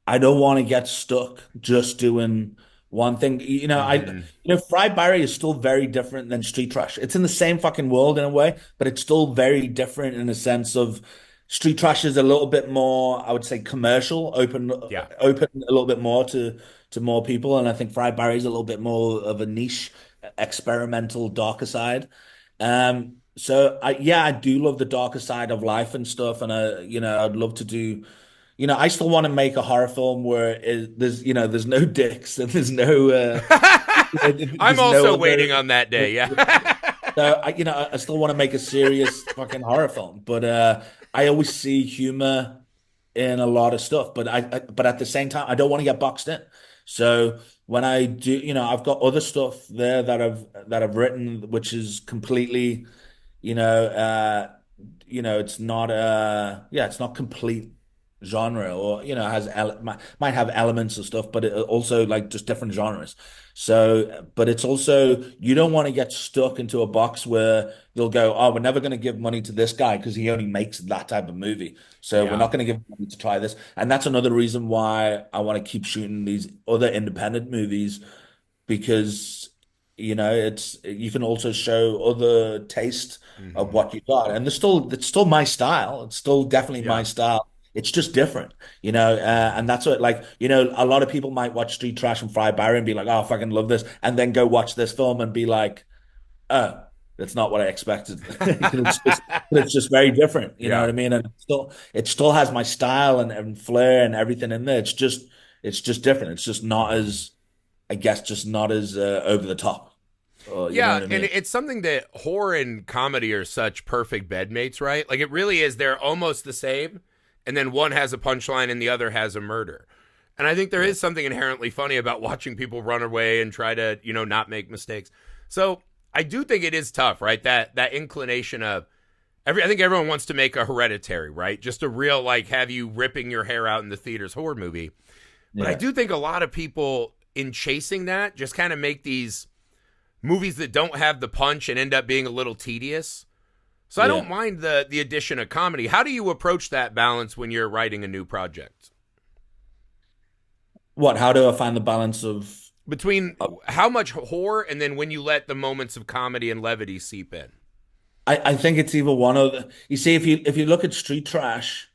I don't want to get stuck just doing one thing. Mm-hmm. Fried Barry is still very different than Street Trash. It's in the same fucking world in a way, but it's still very different in a sense of Street Trash is a little bit more, I would say, commercial, Yeah. open a little bit more to more people, and I think Fried Barry is a little bit more of a niche, experimental, darker side. So I do love the darker side of life and stuff, and I'd love to do. I still want to make a horror film where there's no dicks and I'm there's no also waiting other. on that day. Yeah. So I still want to make a serious fucking horror film, but I always see humor in a lot of stuff, but at the same time, I don't want to get boxed in. So when I do, I've got other stuff there that I've written, which is completely, you know, uh, it's not complete genre, or might have elements of stuff, but it also like just different genres. So, but it's also, you don't want to get stuck into a box where they'll go, oh, we're never going to give money to this guy because he only makes that type of movie, so we're Yeah. not going to give him money to try this. And that's another reason why I want to keep shooting these other independent movies, because it's, you can also show other taste of Hmm. what you got, and it's still my style. It's still definitely Yeah. my style. It's just different, and that's what, like, a lot of people might watch Street Trash and Fried Barry and be like, oh, I fucking love this, and then go watch this film and be like, oh, that's not what I expected. It's just very different. You know Yeah. what I mean? And it still has my style and flair and everything in there. It's just different. It's just not as, I guess, just not as over the top. Or, you know Yeah, what I and mean? it's something that horror and comedy are such perfect bedmates, right? Like it really is. They're almost the same, and then one has a punchline and the other has a murder. And I think there Yeah. is something inherently funny about watching people run away and try to, not make mistakes. So I do think it is tough, right? That inclination of I think everyone wants to make a Hereditary, right? Just a real, like, have you ripping your hair out in the theaters horror movie. But I Yeah, do think a lot of people, in chasing that, just kind of make these movies that don't have the punch and end up being a little tedious. So I yeah. don't mind the addition of comedy. How do you approach that balance when you're writing a new project? What? How do I find the balance Between of how much horror and then when you let the moments of comedy and levity seep in. I think it's either one of the. You see, if you look at Street Trash,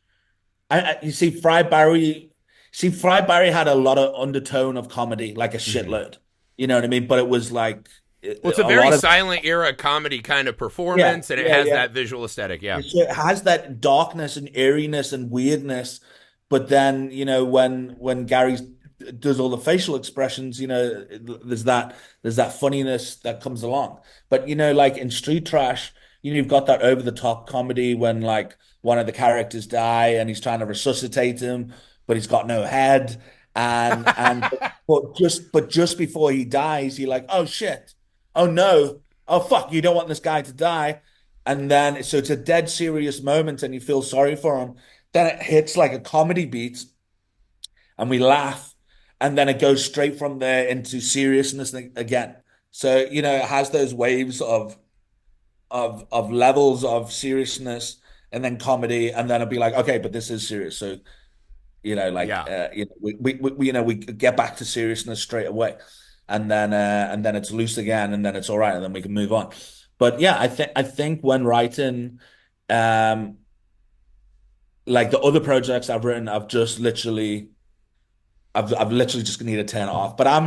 you see Fry Barry had a lot of undertone of comedy, like a Mm-hmm. shitload. You know what I mean? But it was like Well, it's a a very lot of silent era comedy kind of yeah, performance, and it yeah, has yeah. that visual aesthetic. Yeah. So it has that darkness and eeriness and weirdness, but then when Gary does all the facial expressions, there's that funniness that comes along. But like in Street Trash, you've got that over the top comedy when like one of the characters die and he's trying to resuscitate him, but he's got no head, and but just before he dies, you're like, oh shit, oh no, oh fuck, you don't want this guy to die. And then, so it's a dead serious moment and you feel sorry for him. Then it hits like a comedy beat and we laugh. And then it goes straight from there into seriousness again. So, it has those waves of levels of seriousness and then comedy. And then it'll be like, okay, but this is serious. So, Yeah. we get back to seriousness straight away. And then it's loose again and then it's all right. And then we can move on. But yeah, I think when writing, um, like the other projects I've written, I've literally just need to turn it off. But I'm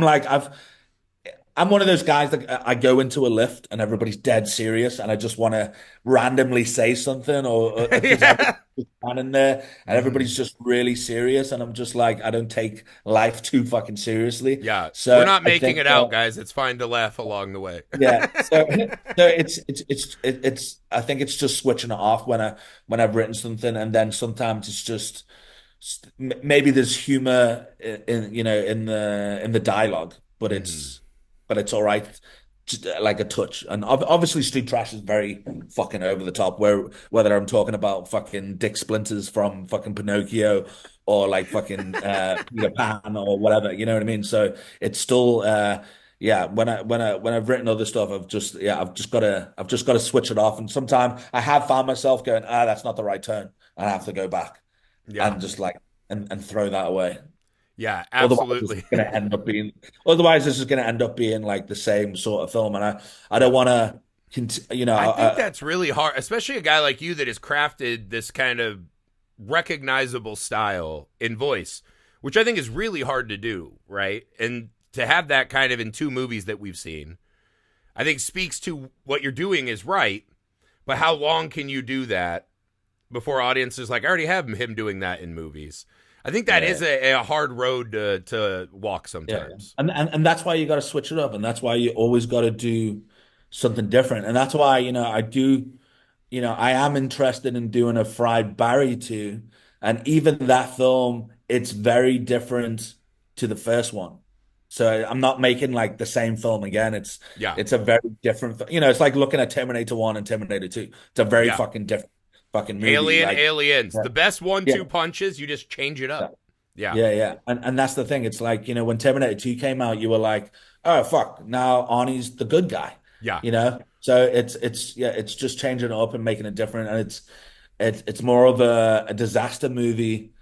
one of those guys that I go into a lift and everybody's dead serious, and I just want to randomly say something, or because Yeah. everybody's standing there and Hmm. everybody's just really serious, and I'm just like, I don't take life too fucking seriously. Yeah. We're So not I making think it out, guys. It's fine to laugh along the way. yeah. So it's I think it's just switching it off when I've written something, and then sometimes it's just maybe there's humor in the dialogue, but Hmm. it's all right. Just like a touch, and obviously, Street Trash is very fucking over the top. Whether I'm talking about fucking Dick Splinters from fucking Pinocchio, or like fucking Peter Pan or whatever, you know what I mean? So it's still yeah, when I've written other stuff, I've just got to switch it off. And sometimes I have found myself going, that's not the right tone. I have to go back Yeah. and just like and throw that away. Yeah. Otherwise, this is Absolutely. going to end up being. Otherwise, this is going to end up being like the same sort of film, and I don't want to. I think that's really hard, especially a guy like you that has crafted this kind of recognizable style in voice, which I think is really hard to do, right? And to have that kind of in two movies that we've seen, I think speaks to what you're doing is right, but how long can you do that before audiences like I already have him doing that in movies? I think that yeah, is a hard road to walk yeah, sometimes. and that's why you got to switch it up, and that's why you always got to do something different, and that's why I do. I am interested in doing a Fried Barry too, and even that film, it's very different to the first one. So I'm not making like the same film again. It's Yeah. it's a very different. It's like looking at Terminator 1 and Terminator 2. It's a very Yeah. fucking different fucking movie. Alien, Like, aliens. yeah, The best one yeah, two punches, you just change it yeah, up. Yeah. yeah, yeah. And that's the thing. It's like, when Terminator 2 came out, you were like, oh fuck, now Arnie's the good guy. Yeah. So it's just changing it up and making it different, and it's more of a disaster movie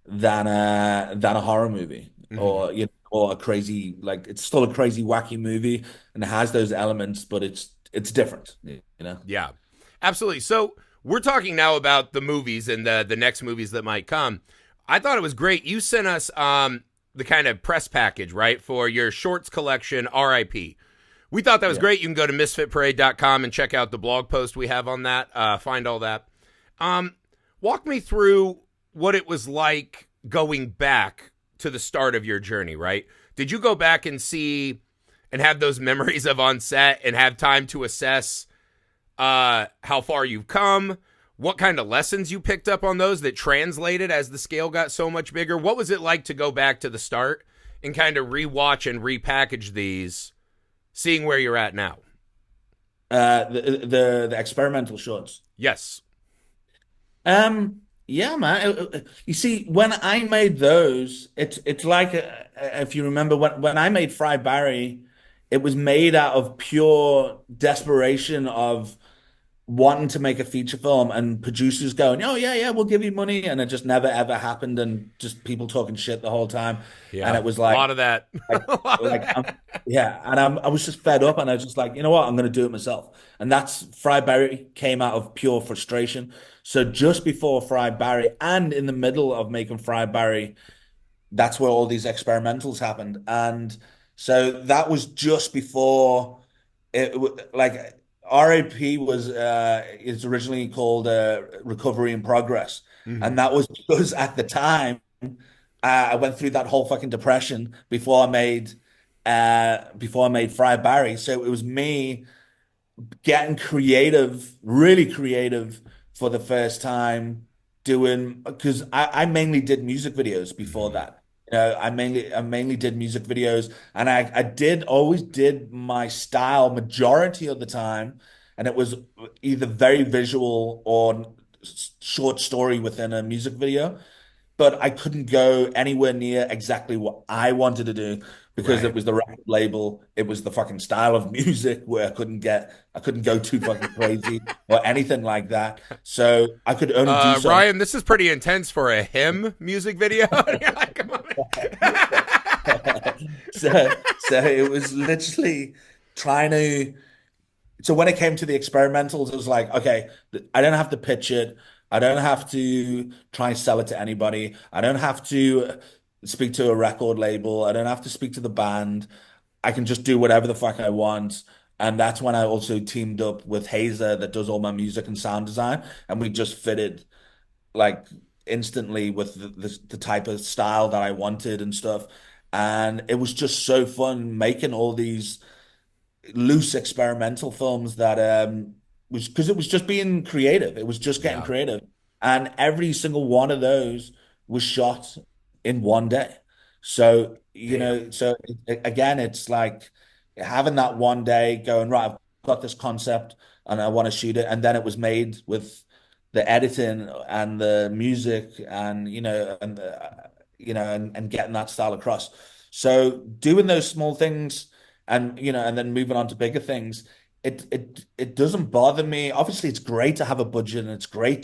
than a horror movie, Hmm. or a crazy, like, it's still a crazy wacky movie and it has those elements, but it's different. Yeah. Absolutely. So we're talking now about the movies and the next movies that might come. I thought it was great. You sent us the kind of press package, right, for your shorts collection, RIP. We thought that was Yeah. great. You can go to misfitparade.com and check out the blog post we have on that. Find all that. Um, Walk me through what it was like going back to the start of your journey, right? Did you go back and see and have those memories of on set and have time to assess how far you've come? What kind of lessons you picked up on those that translated as the scale got so much bigger? What was it like to go back to the start and kind of rewatch and repackage these, seeing where you're at now? The experimental shorts. Yes. Yeah, man. You see, when I made those, it's like if you remember when I made Fry Barry, it was made out of pure desperation of wanting to make a feature film and producers going, "Oh yeah, yeah, we'll give you money," and it just never ever happened, and just people talking shit the whole time, and Yeah. it was A like. lot of that. Like, A lot of like that. yeah, and I was just fed up, and I was just like, you know what, I'm going to do it myself. And that's Fry Barry came out of pure frustration. So just before Fry Barry, and in the middle of making Fry Barry, that's where all these experimentals happened. And so that was just before like RAP was is originally called Recovery in Progress, Mhm. and that was because at the time I went through that whole fucking depression before I made Fry Barry. So it was me getting creative, really creative for the first time doing because I mainly did music videos before Mhm. that. I mainly did music videos, and I did always did my style majority of the time, and it was either very visual or short story within a music video, but I couldn't go anywhere near exactly what I wanted to do because it Right. was the record label, it was the fucking style of music where I couldn't go too fucking crazy or anything like that. So I could only do so Ryan, this is pretty intense for a hymn music video. You're like, come on. so it was literally trying to so when it came to the experimentals, it was like, okay, I don't have to pitch it. I don't have to try and sell it to anybody. I don't have to speak to a record label. I don't have to speak to the band. I can just do whatever the fuck I want. And that's when I also teamed up with Hazer that does all my music and sound design. And we just fitted like instantly with the type of style that I wanted and stuff. And it was just so fun making all these loose experimental films that was because it was just being creative. It was just getting Yeah. creative. And every single one of those was shot in one day. So, Damn. again, it's like having that one day going, right, I've got this concept and I want to shoot it. And then it was made with the editing and the music and, and getting that style across. So doing those small things and then moving on to bigger things, it doesn't bother me. Obviously, it's great to have a budget and it's great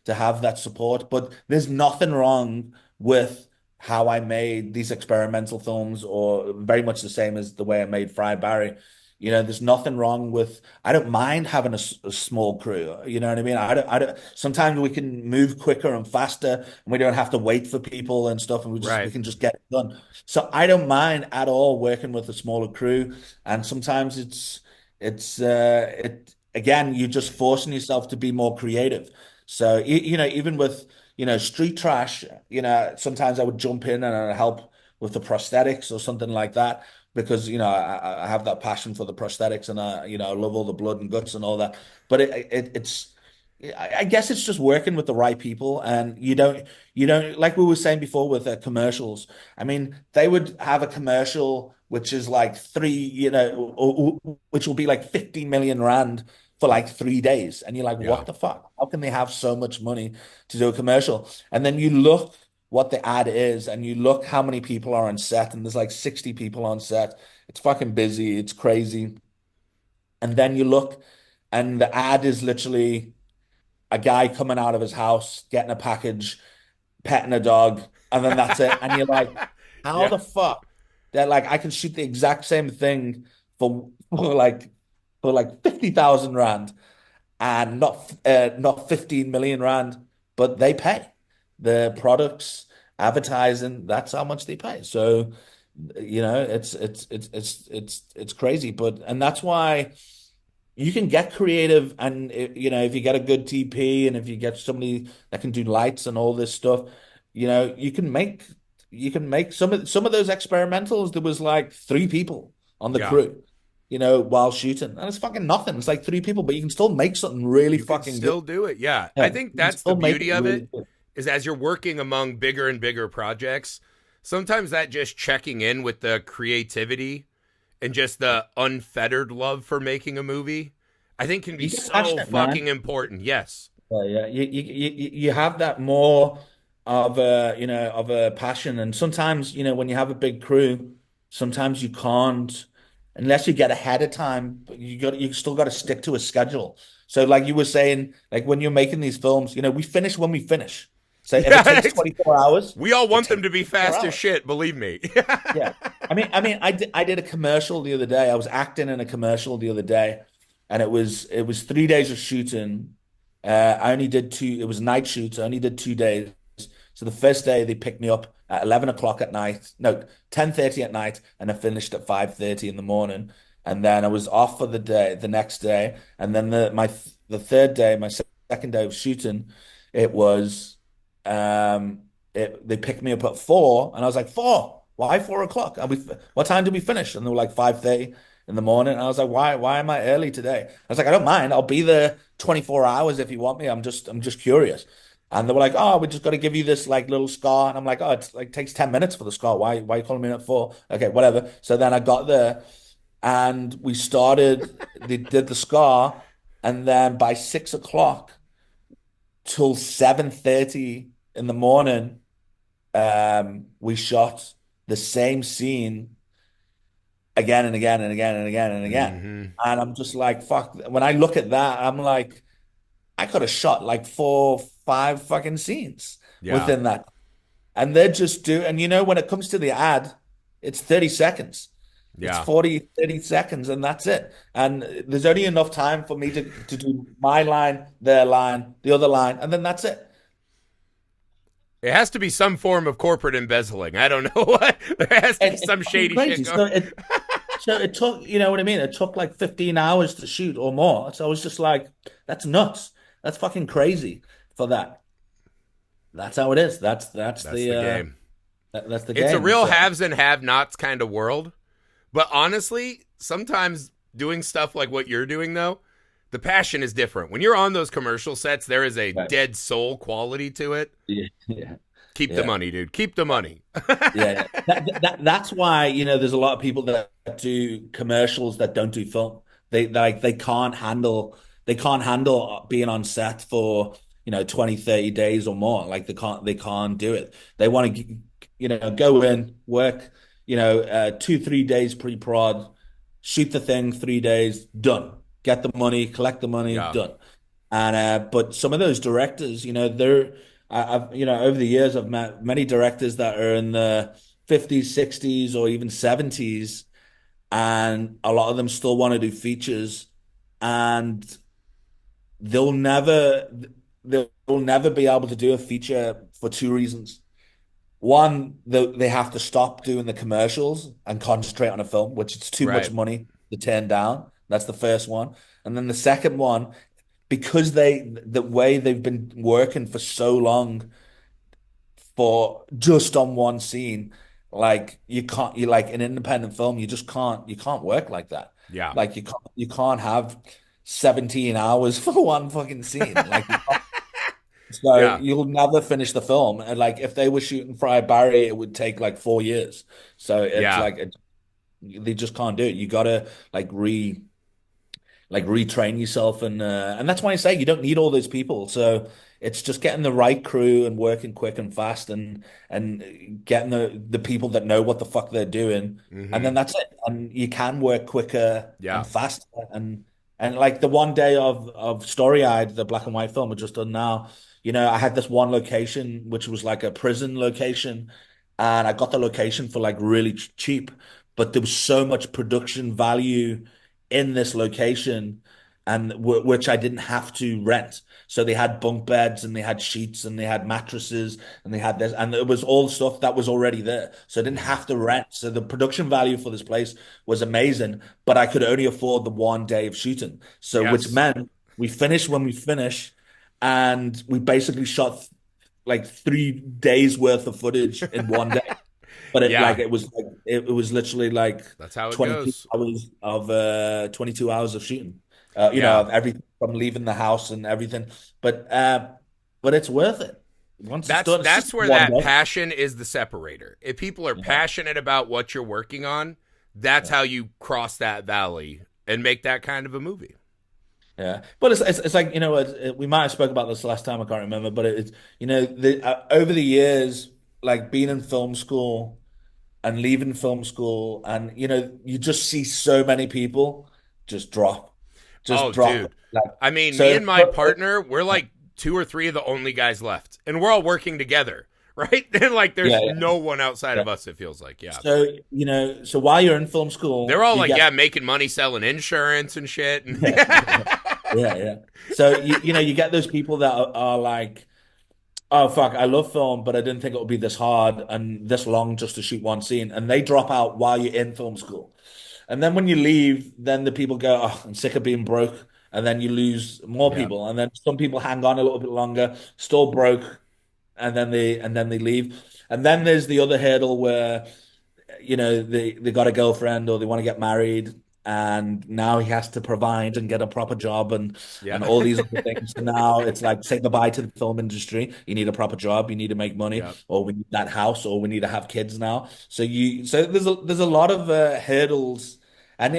to have that support, but there's nothing wrong with how I made these experimental films, or very much the same as the way I made Fry Barry. There's nothing wrong with. I don't mind having a small crew. You know what I mean? I don't. Sometimes we can move quicker and faster, and we don't have to wait for people and stuff, and we Right. can just get it done. So I don't mind at all working with a smaller crew. And sometimes it again, you're just forcing yourself to be more creative. So even with Street Trash, sometimes I would jump in and I'd help with the prosthetics or something like that because I have that passion for the prosthetics, and I love all the blood and guts and all that. But it's I guess it's just working with the right people, and you don't like we were saying before with commercials. I mean, they would have a commercial which is like which will be like 50 million rand for like 3 days, and you're like, Yeah. what the fuck? How can they have so much money to do a commercial? And then you look what the ad is, and you look how many people are on set, and there's like 60 people on set. It's fucking busy. It's crazy. And then you look, and the ad is literally a guy coming out of his house, getting a package, petting a dog, and then that's it. And you're like, how Yeah. the fuck? They're like, I can shoot the exact same thing for like 50,000 rand and not 15 million rand, but they pay. The products, advertising, that's how much they pay. So, it's crazy, and that's why you can get creative, and if you get a good TP and if you get somebody that can do lights and all this stuff, you can make some of those experimentals. There was like 3 people on the Yeah. crew, while shooting, and it's fucking nothing. It's like 3 people, but you can still make something really You can fucking good. still do it. Yeah. I Yeah, think you can that's the still make it beauty of really it good. is as you're working among bigger and bigger projects, sometimes that just checking in with the creativity and just the unfettered love for making a movie, I think can be You get so passionate, fucking man. important. Yes. Yeah. You have that more of a, of a passion. And sometimes, when you have a big crew, sometimes you can't, unless you get ahead of time, but you still got to stick to a schedule. So like you were saying, like when you're making these films, we finish when we finish. So if it Yeah, takes 24 hours, we all it want them takes to be 24 fast as hours. shit, believe me. Yeah. I did a commercial the other day. I was acting in a commercial the other day, and it was 3 days of shooting. I only did two. It was night shoots. I only did 2 days. So the first day they picked me up at 11 o'clock at night. No, 10:30 at night, and I finished at 5:30 in the morning. And then I was off for the next day, and then the third day, my second day of shooting, it was they picked me up at 4, and I was like, 4? Why 4 o'clock? What time did we finish? And they were like 5:30 in the morning. And I was like, why am I early today? I was like, I don't mind. I'll be there 24 hours if you want me. I'm just curious. And they were like, oh, we just got to give you this like little scar. And I'm like, oh, it's like takes 10 minutes for the scar. Why are you calling me at 4? Okay, whatever. So then I got there and they did the scar. And then by 6 o'clock till 7:30 in the morning, we shot the same scene again and again and again and again and again. Hmm. And I'm just like, fuck. When I look at that, I'm like, I could have shot like 4, 5 fucking scenes Yeah. within that. And they're just and when it comes to the ad, it's 30 seconds. It's Yeah. 40, 30 seconds, and that's it. And there's only enough time for me to do my line, their line, the other line, and then that's it. It has to be some form of corporate embezzling. I don't know what. There has to be It's some fucking shady shit crazy. going. So it took, you know what I mean? It took like 15 hours to shoot or more. So I was just like, that's nuts. That's fucking crazy for that. That's how it is. That's That's the game. that's the It's a game. real So haves and have-nots kind of world. But honestly, sometimes doing stuff like what you're doing, though, the passion is different. When you're on those commercial sets, there is a right. dead soul quality to it. Yeah, yeah, Keep the yeah. money, dude. Keep the money. Yeah. That's why, there's a lot of people that do commercials that don't do film. They can't handle being on set for, 20, 30 days or more. Like they can't do it. They want to, go in, work, 2, 3 days pre-prod, shoot the thing 3 days, done. Get the money, collect the money, Yeah. done. And but some of those directors, I've over the years I've met many directors that are in the 50s, 60s, or even 70s, and a lot of them still want to do features, and they'll never they'll never be able to do a feature for two reasons. One, they have to stop doing the commercials and concentrate on a film, which it's too much Right. money to turn down. That's the first one. And then the second one, because the way they've been working for so long for just on one scene, like you like an independent film, you can't work like that. Yeah. Like you can't have 17 hours for one fucking scene. Like so Yeah. you'll never finish the film. And like if they were shooting Fried Barry, it would take like 4 years. So it's Yeah. like they just can't do it. You gotta retrain yourself, and that's why I say you don't need all those people. So it's just getting the right crew and working quick and fast, and getting the people that know what the fuck they're doing, and Hmm. then that's it. And you can work quicker Yeah. and faster, and like the one day of Story Eyed, the black and white film I just done now. I had this one location which was like a prison location, and I got the location for like really cheap, but there was so much production value in this location, and which I didn't have to rent. So they had bunk beds, and they had sheets, and they had mattresses, and they had this, and it was all stuff that was already there. So I didn't Hmm. have to rent. So the production value for this place was amazing, but I could only afford the one day of shooting. So which Yes. meant we finish when we finish, and we basically shot like 3 days worth of footage in one day. But Yeah. it was literally like That's how it 22 goes. hours of 22 hours of shooting. Yeah. Of everything from leaving the house and everything. But it's worth it. Once it's That's done, it's just that's where one that day. passion is the separator. If people are Yeah. passionate about what you're working on, that's Yeah. how you cross that valley and make that kind of a movie. Yeah, but it's like, we might have spoke about this last time. I can't remember, but it's, over the years, like being in film school and leaving film school, and you just see so many people just drop, Oh, just drop. dude. Like, I mean, me so, and my partner, we're like two or three of the only guys left, and we're all working together, right? And like, yeah, there's yeah, no one outside yeah. of us. It feels like, yeah. So, so while you're in film They're school, all you like, get yeah, making money selling insurance and shit. And yeah, yeah, yeah. So you get those people that are like, oh fuck, I love film, but I didn't think it would be this hard and this long just to shoot one scene. And they drop out while you're in film school. And then when you leave, then the people go, oh, I'm sick of being broke. And then you lose more yeah, people. And then some people hang on a little bit longer, still broke, and then they leave. And then there's the other hurdle where they got a girlfriend or they want to get married, and now he has to provide and get a proper job and yeah, all these other things. So now it's like say goodbye to the film industry. You need a proper job, you need to make money, yeah. or we need that house, or we need to have kids now. So there's a lot of hurdles. And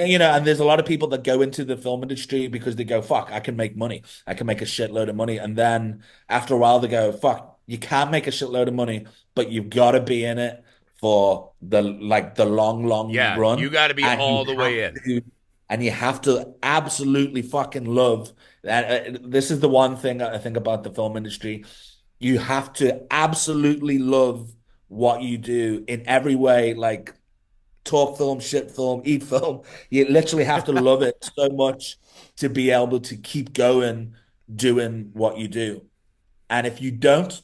there's a lot of people that go into the film industry because they go, fuck, I can make money. I can make a shitload of money. And then after a while they go, fuck, you can't make a shitload of money, but you've got to be in it for the long, long Yeah, you run. got to be And all the way in. you have to absolutely fucking love that. This is the one thing I think about the film industry. You have to absolutely love what you do in every way, like talk film, shit film, eat film. You literally have to love it so much to be able to keep going doing what you do. And if you don't,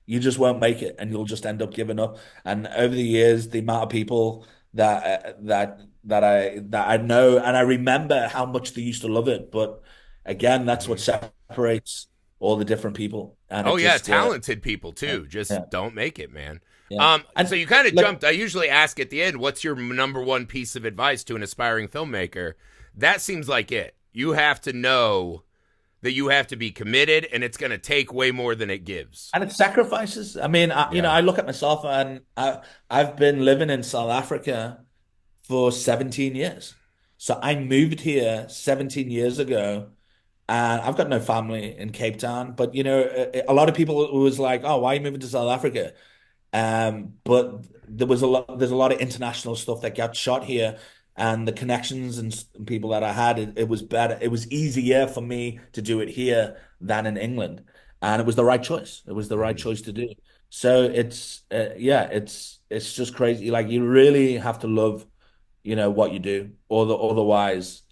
you just won't make it, and you'll just end up giving up. And over the years, the amount of people that I know, and I remember how much they used to love it. But again, that's what Mhm. separates all the different people, and Oh it yeah, just talented people yeah, too. yeah, Just don't make it, man. yeah. So And you kind of like, jumped. I usually ask at the end, what's your number one piece of advice to an aspiring filmmaker? That seems like it. You have to know that you have to be committed, and it's going to take way more than it gives. and it's sacrifices. I mean, Yeah. I look at myself, and I've been living in South Africa for 17 years. So I moved here 17 years ago, and I've got no family in Cape Town. But a lot of people was like, "Oh, why are you moving to South Africa?" But there's a lot of international stuff that got shot here, and the connections and people that I had, it was better. It was easier for me to do it here than in England, and it was the right choice. It was the right Mhm. choice to do. So yeah, it's just crazy. Like you really have to love, what you do, or otherwise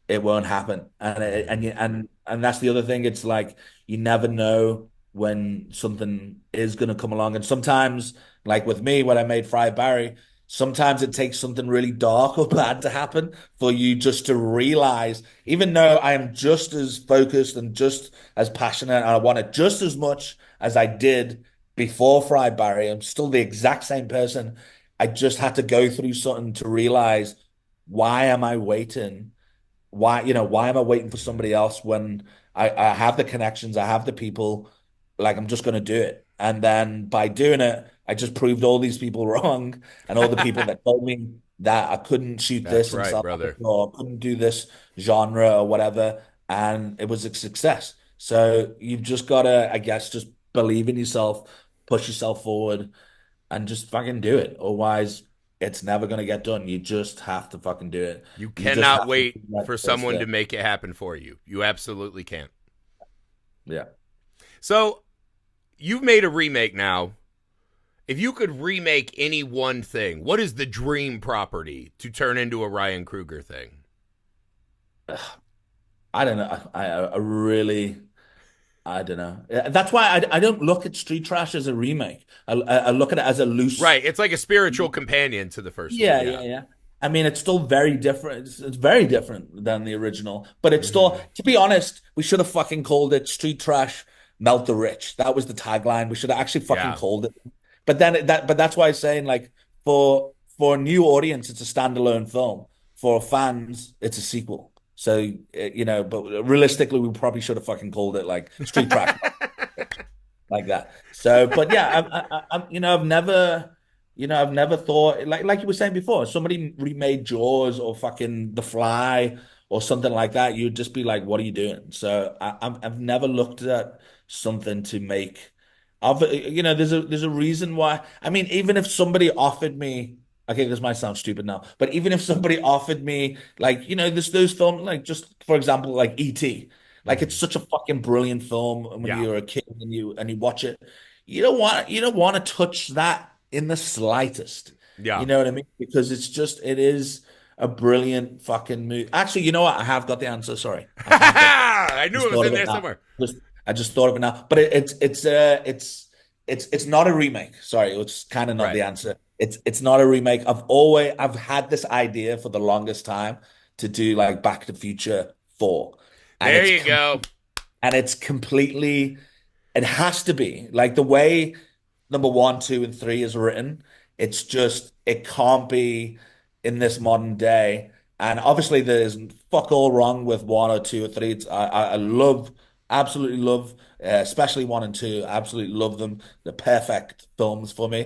it won't happen. And that's the other thing. It's like you never know when something is going to come along. And sometimes, like with me, when I made Fried Barry, sometimes it takes something really dark or bad to happen for you just to realize, even though I am just as focused and just as passionate, and I want it just as much as I did before Fried Barry, I'm still the exact same person. I just had to go through something to realize, why am I waiting? Why am I waiting for somebody else when I have the connections, I have the people, like I'm just going to do it. And then by doing it, I just proved all these people wrong, and all the people that told me that I couldn't shoot That's this in right, South Africa brother. or couldn't do this genre or whatever. And it was a success. So you've just got to, I guess, just believe in yourself, push yourself forward, and just fucking do it. Otherwise, it's never gonna get done. You just have to fucking do it. You You just cannot have to wait do that for first someone to step. make it happen for you. You absolutely can't. Yeah. So you've made a remake now. If you could remake any one thing, what is the dream property to turn into a Ryan Kruger thing? I don't know. I really, I don't know. That's why I don't look at Street Trash as a remake. I look at it as a loose. Right. It's like a spiritual companion to the first one. Yeah, Yeah. yeah, yeah. I mean, it's still very different. It's very different than the original, but it's still, Hmm. to be honest, we should have fucking called it Street Trash Melt the Rich. That was the tagline. We should have actually fucking Yeah. called it. But that's why I'm saying, like, for a new audience, it's a standalone film. For fans, it's a sequel. So but realistically, we probably should have fucking called it like Street Trash, like that. So, but yeah, I've never thought, like you were saying before, somebody remade Jaws or fucking The Fly or something like that, you'd just be like, "What are you doing?" So I've never looked at something to make. There's a reason why. I mean, even if somebody offered me, okay, this might sound stupid now, but even if somebody offered me, like, there's those films, like just for example, like E.T. Like it's Mhm. such a fucking brilliant film, and when Yeah. you're a kid and you watch it, you don't want to touch that in the slightest. You Yeah. know what I mean? Because it is a brilliant fucking movie. Actually, you know what? I have got the answer. Sorry, I have got. I knew Just it was thought in of it there now. somewhere. I just thought of it now. But it's not a remake. Sorry, it's kind of not Right. the answer. It's not a remake. I've had this idea for the longest time to do like Back to the Future 4. And There it's you go. completely, it has to be like the way number one, two, and three is written. It's just it can't be in this modern day. And obviously, there's fuck all wrong with one or two or three. I love, absolutely love, especially one and two. Absolutely love them. They're perfect films for me.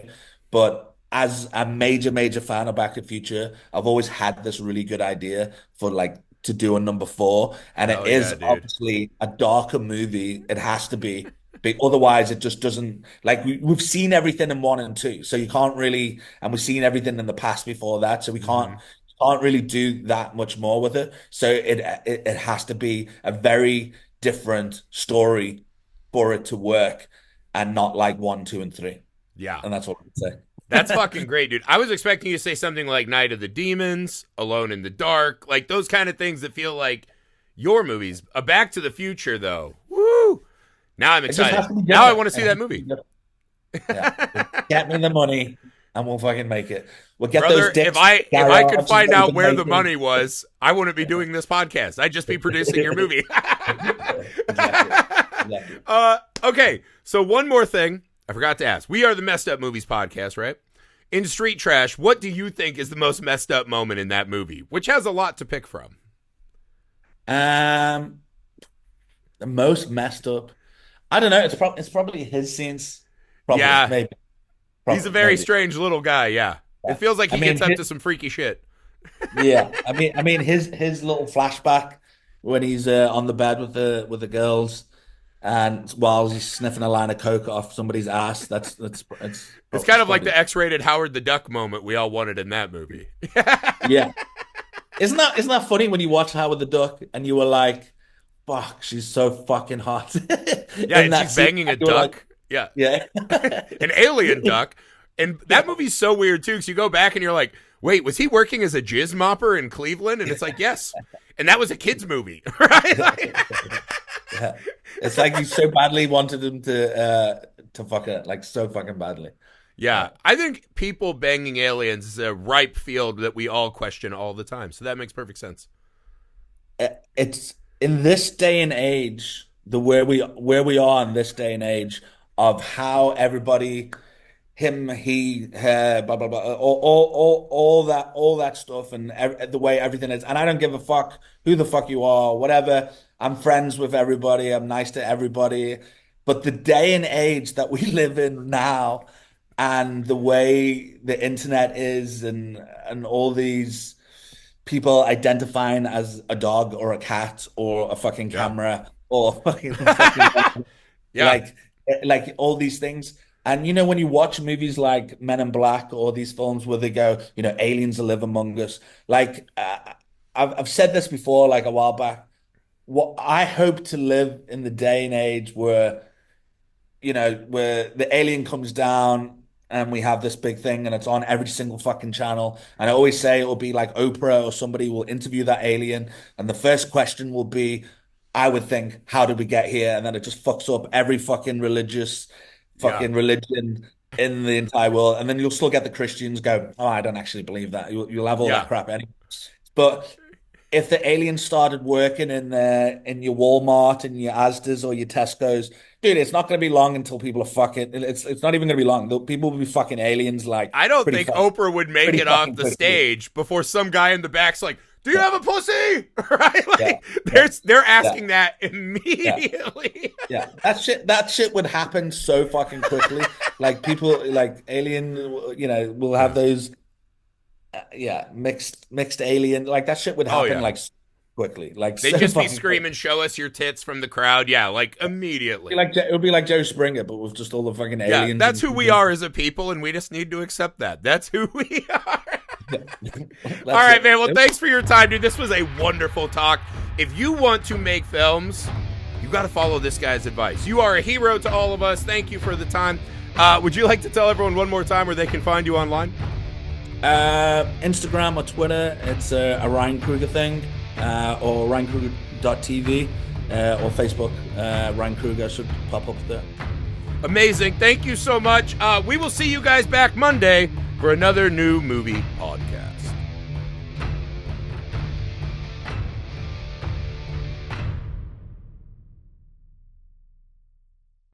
But as a major, major fan of Back to the Future, I've always had this really good idea for like to do a number four, and it Hell yeah, is dude. obviously a darker movie. It has to be. Otherwise, it just doesn't like we've seen everything in one and two, so you can't really, and we've seen everything in the past before that, so we can't Hmm. can't really do that much more with it. So it has to be a very different story for it to work, and not like one, two, and three. Yeah. And that's what I That's would fucking great, dude. I was expecting you to say something like Night of the Demons, Alone in the Dark, like those kind of things that feel like your movies. A Back to the Future, though. Woo! Now I'm It just excited. has to be Now I different. want to see It has that to be movie. different. Yeah. Get me the money and we'll fucking make it. We'll get those Brother, dicks in the if I could garage find that we've out been where the making. money was, I wouldn't be doing this podcast. I'd just be producing your movie. Exactly. Exactly. Okay, so one more thing I forgot to ask. We are the Messed Up Movies podcast, right? In Street Trash, what do you think is the most messed up moment in that movie? Which has a lot to pick from. Um, the most messed up. I don't know. It's probably his scenes. Probably, Yeah, maybe, he's a probably, very maybe. strange little guy, yeah. It Yeah. feels like I he mean, gets up to some freaky shit. yeah. I mean, his little flashback when he's on the bed with the girls, and while he's sniffing a line of coke off somebody's ass. It's kind It's of like probably the X-rated Howard the Duck moment we all wanted in that movie. yeah. Isn't that funny when you watch Howard the Duck and you were like, "Fuck, she's so fucking hot" Yeah, in and that she's scene, banging a and you were like, duck. Yeah. "Yeah." An alien duck. And that movie's so weird too, because you go back and you're like, wait, was he working as a jizz mopper in Cleveland? And it's like, yes. And that was a kid's movie, right? Yeah. It's like you so badly wanted him to fuck it, like so fucking badly. Yeah, Yeah. I think people banging aliens is a ripe field that we all question all the time. So that makes perfect sense. It's in this day and age, the where we are in this day and age of how everybody him, he, her, blah blah blah, all that stuff, and the way everything is. And I don't give a fuck who the fuck you are, whatever. I'm friends with everybody. I'm nice to everybody. But the day and age that we live in now, and the way the internet is, and all these people identifying as a dog or a cat or a fucking Yeah. camera or fucking Yeah. like all these things. And when you watch movies like Men in Black or these films where they go, aliens live among us. Like I've said this before, like a while back. What I hope to live in the day and age where the alien comes down and we have this big thing and it's on every single fucking channel. And I always say it will be like Oprah or somebody will interview that alien, and the first question will be, I would think, how did we get here? And then it just fucks up every fucking religious Yeah. fucking religion in the entire world. And then you'll still get the Christians go, oh, I don't actually believe that. You'll have all that Yeah. crap anyway. But if the aliens started working in your Walmart, in your Asda's or your Tesco's, dude, it's not going to be long until people are fucking. It's not even going to be long. People will be fucking aliens like I don't pretty think fucking Oprah would make pretty it off fucking the quickly. stage before some guy in the back's like, "Do you Yeah, have a pussy?" Right? yeah, Like yeah, they're yeah, asking that yeah, immediately. yeah. That shit would happen so fucking quickly. Like people, like alien, will have those, yeah, mixed alien. Like that shit would Oh happen yeah. like quickly. Like They'd so just be fucking screaming, "Show us your tits" from the crowd. Yeah, like immediately. it would be like Joe Springer, but with just all the fucking aliens. Yeah, that's who we are as a people, and we just need to accept that. That's who we are. All right, man. Well, thanks for your time, dude. This was a wonderful talk. If you want to make films, you got to follow this guy's advice. You are a hero to all of us. Thank you for the time. Would you like to tell everyone one more time where they can find you online? Instagram or Twitter, it's a Ryan Kruger thing, or RyanKruger.tv, or Facebook. Ryan Kruger should pop up there. Amazing. Thank you so much. We will see you guys back Monday for another new movie podcast.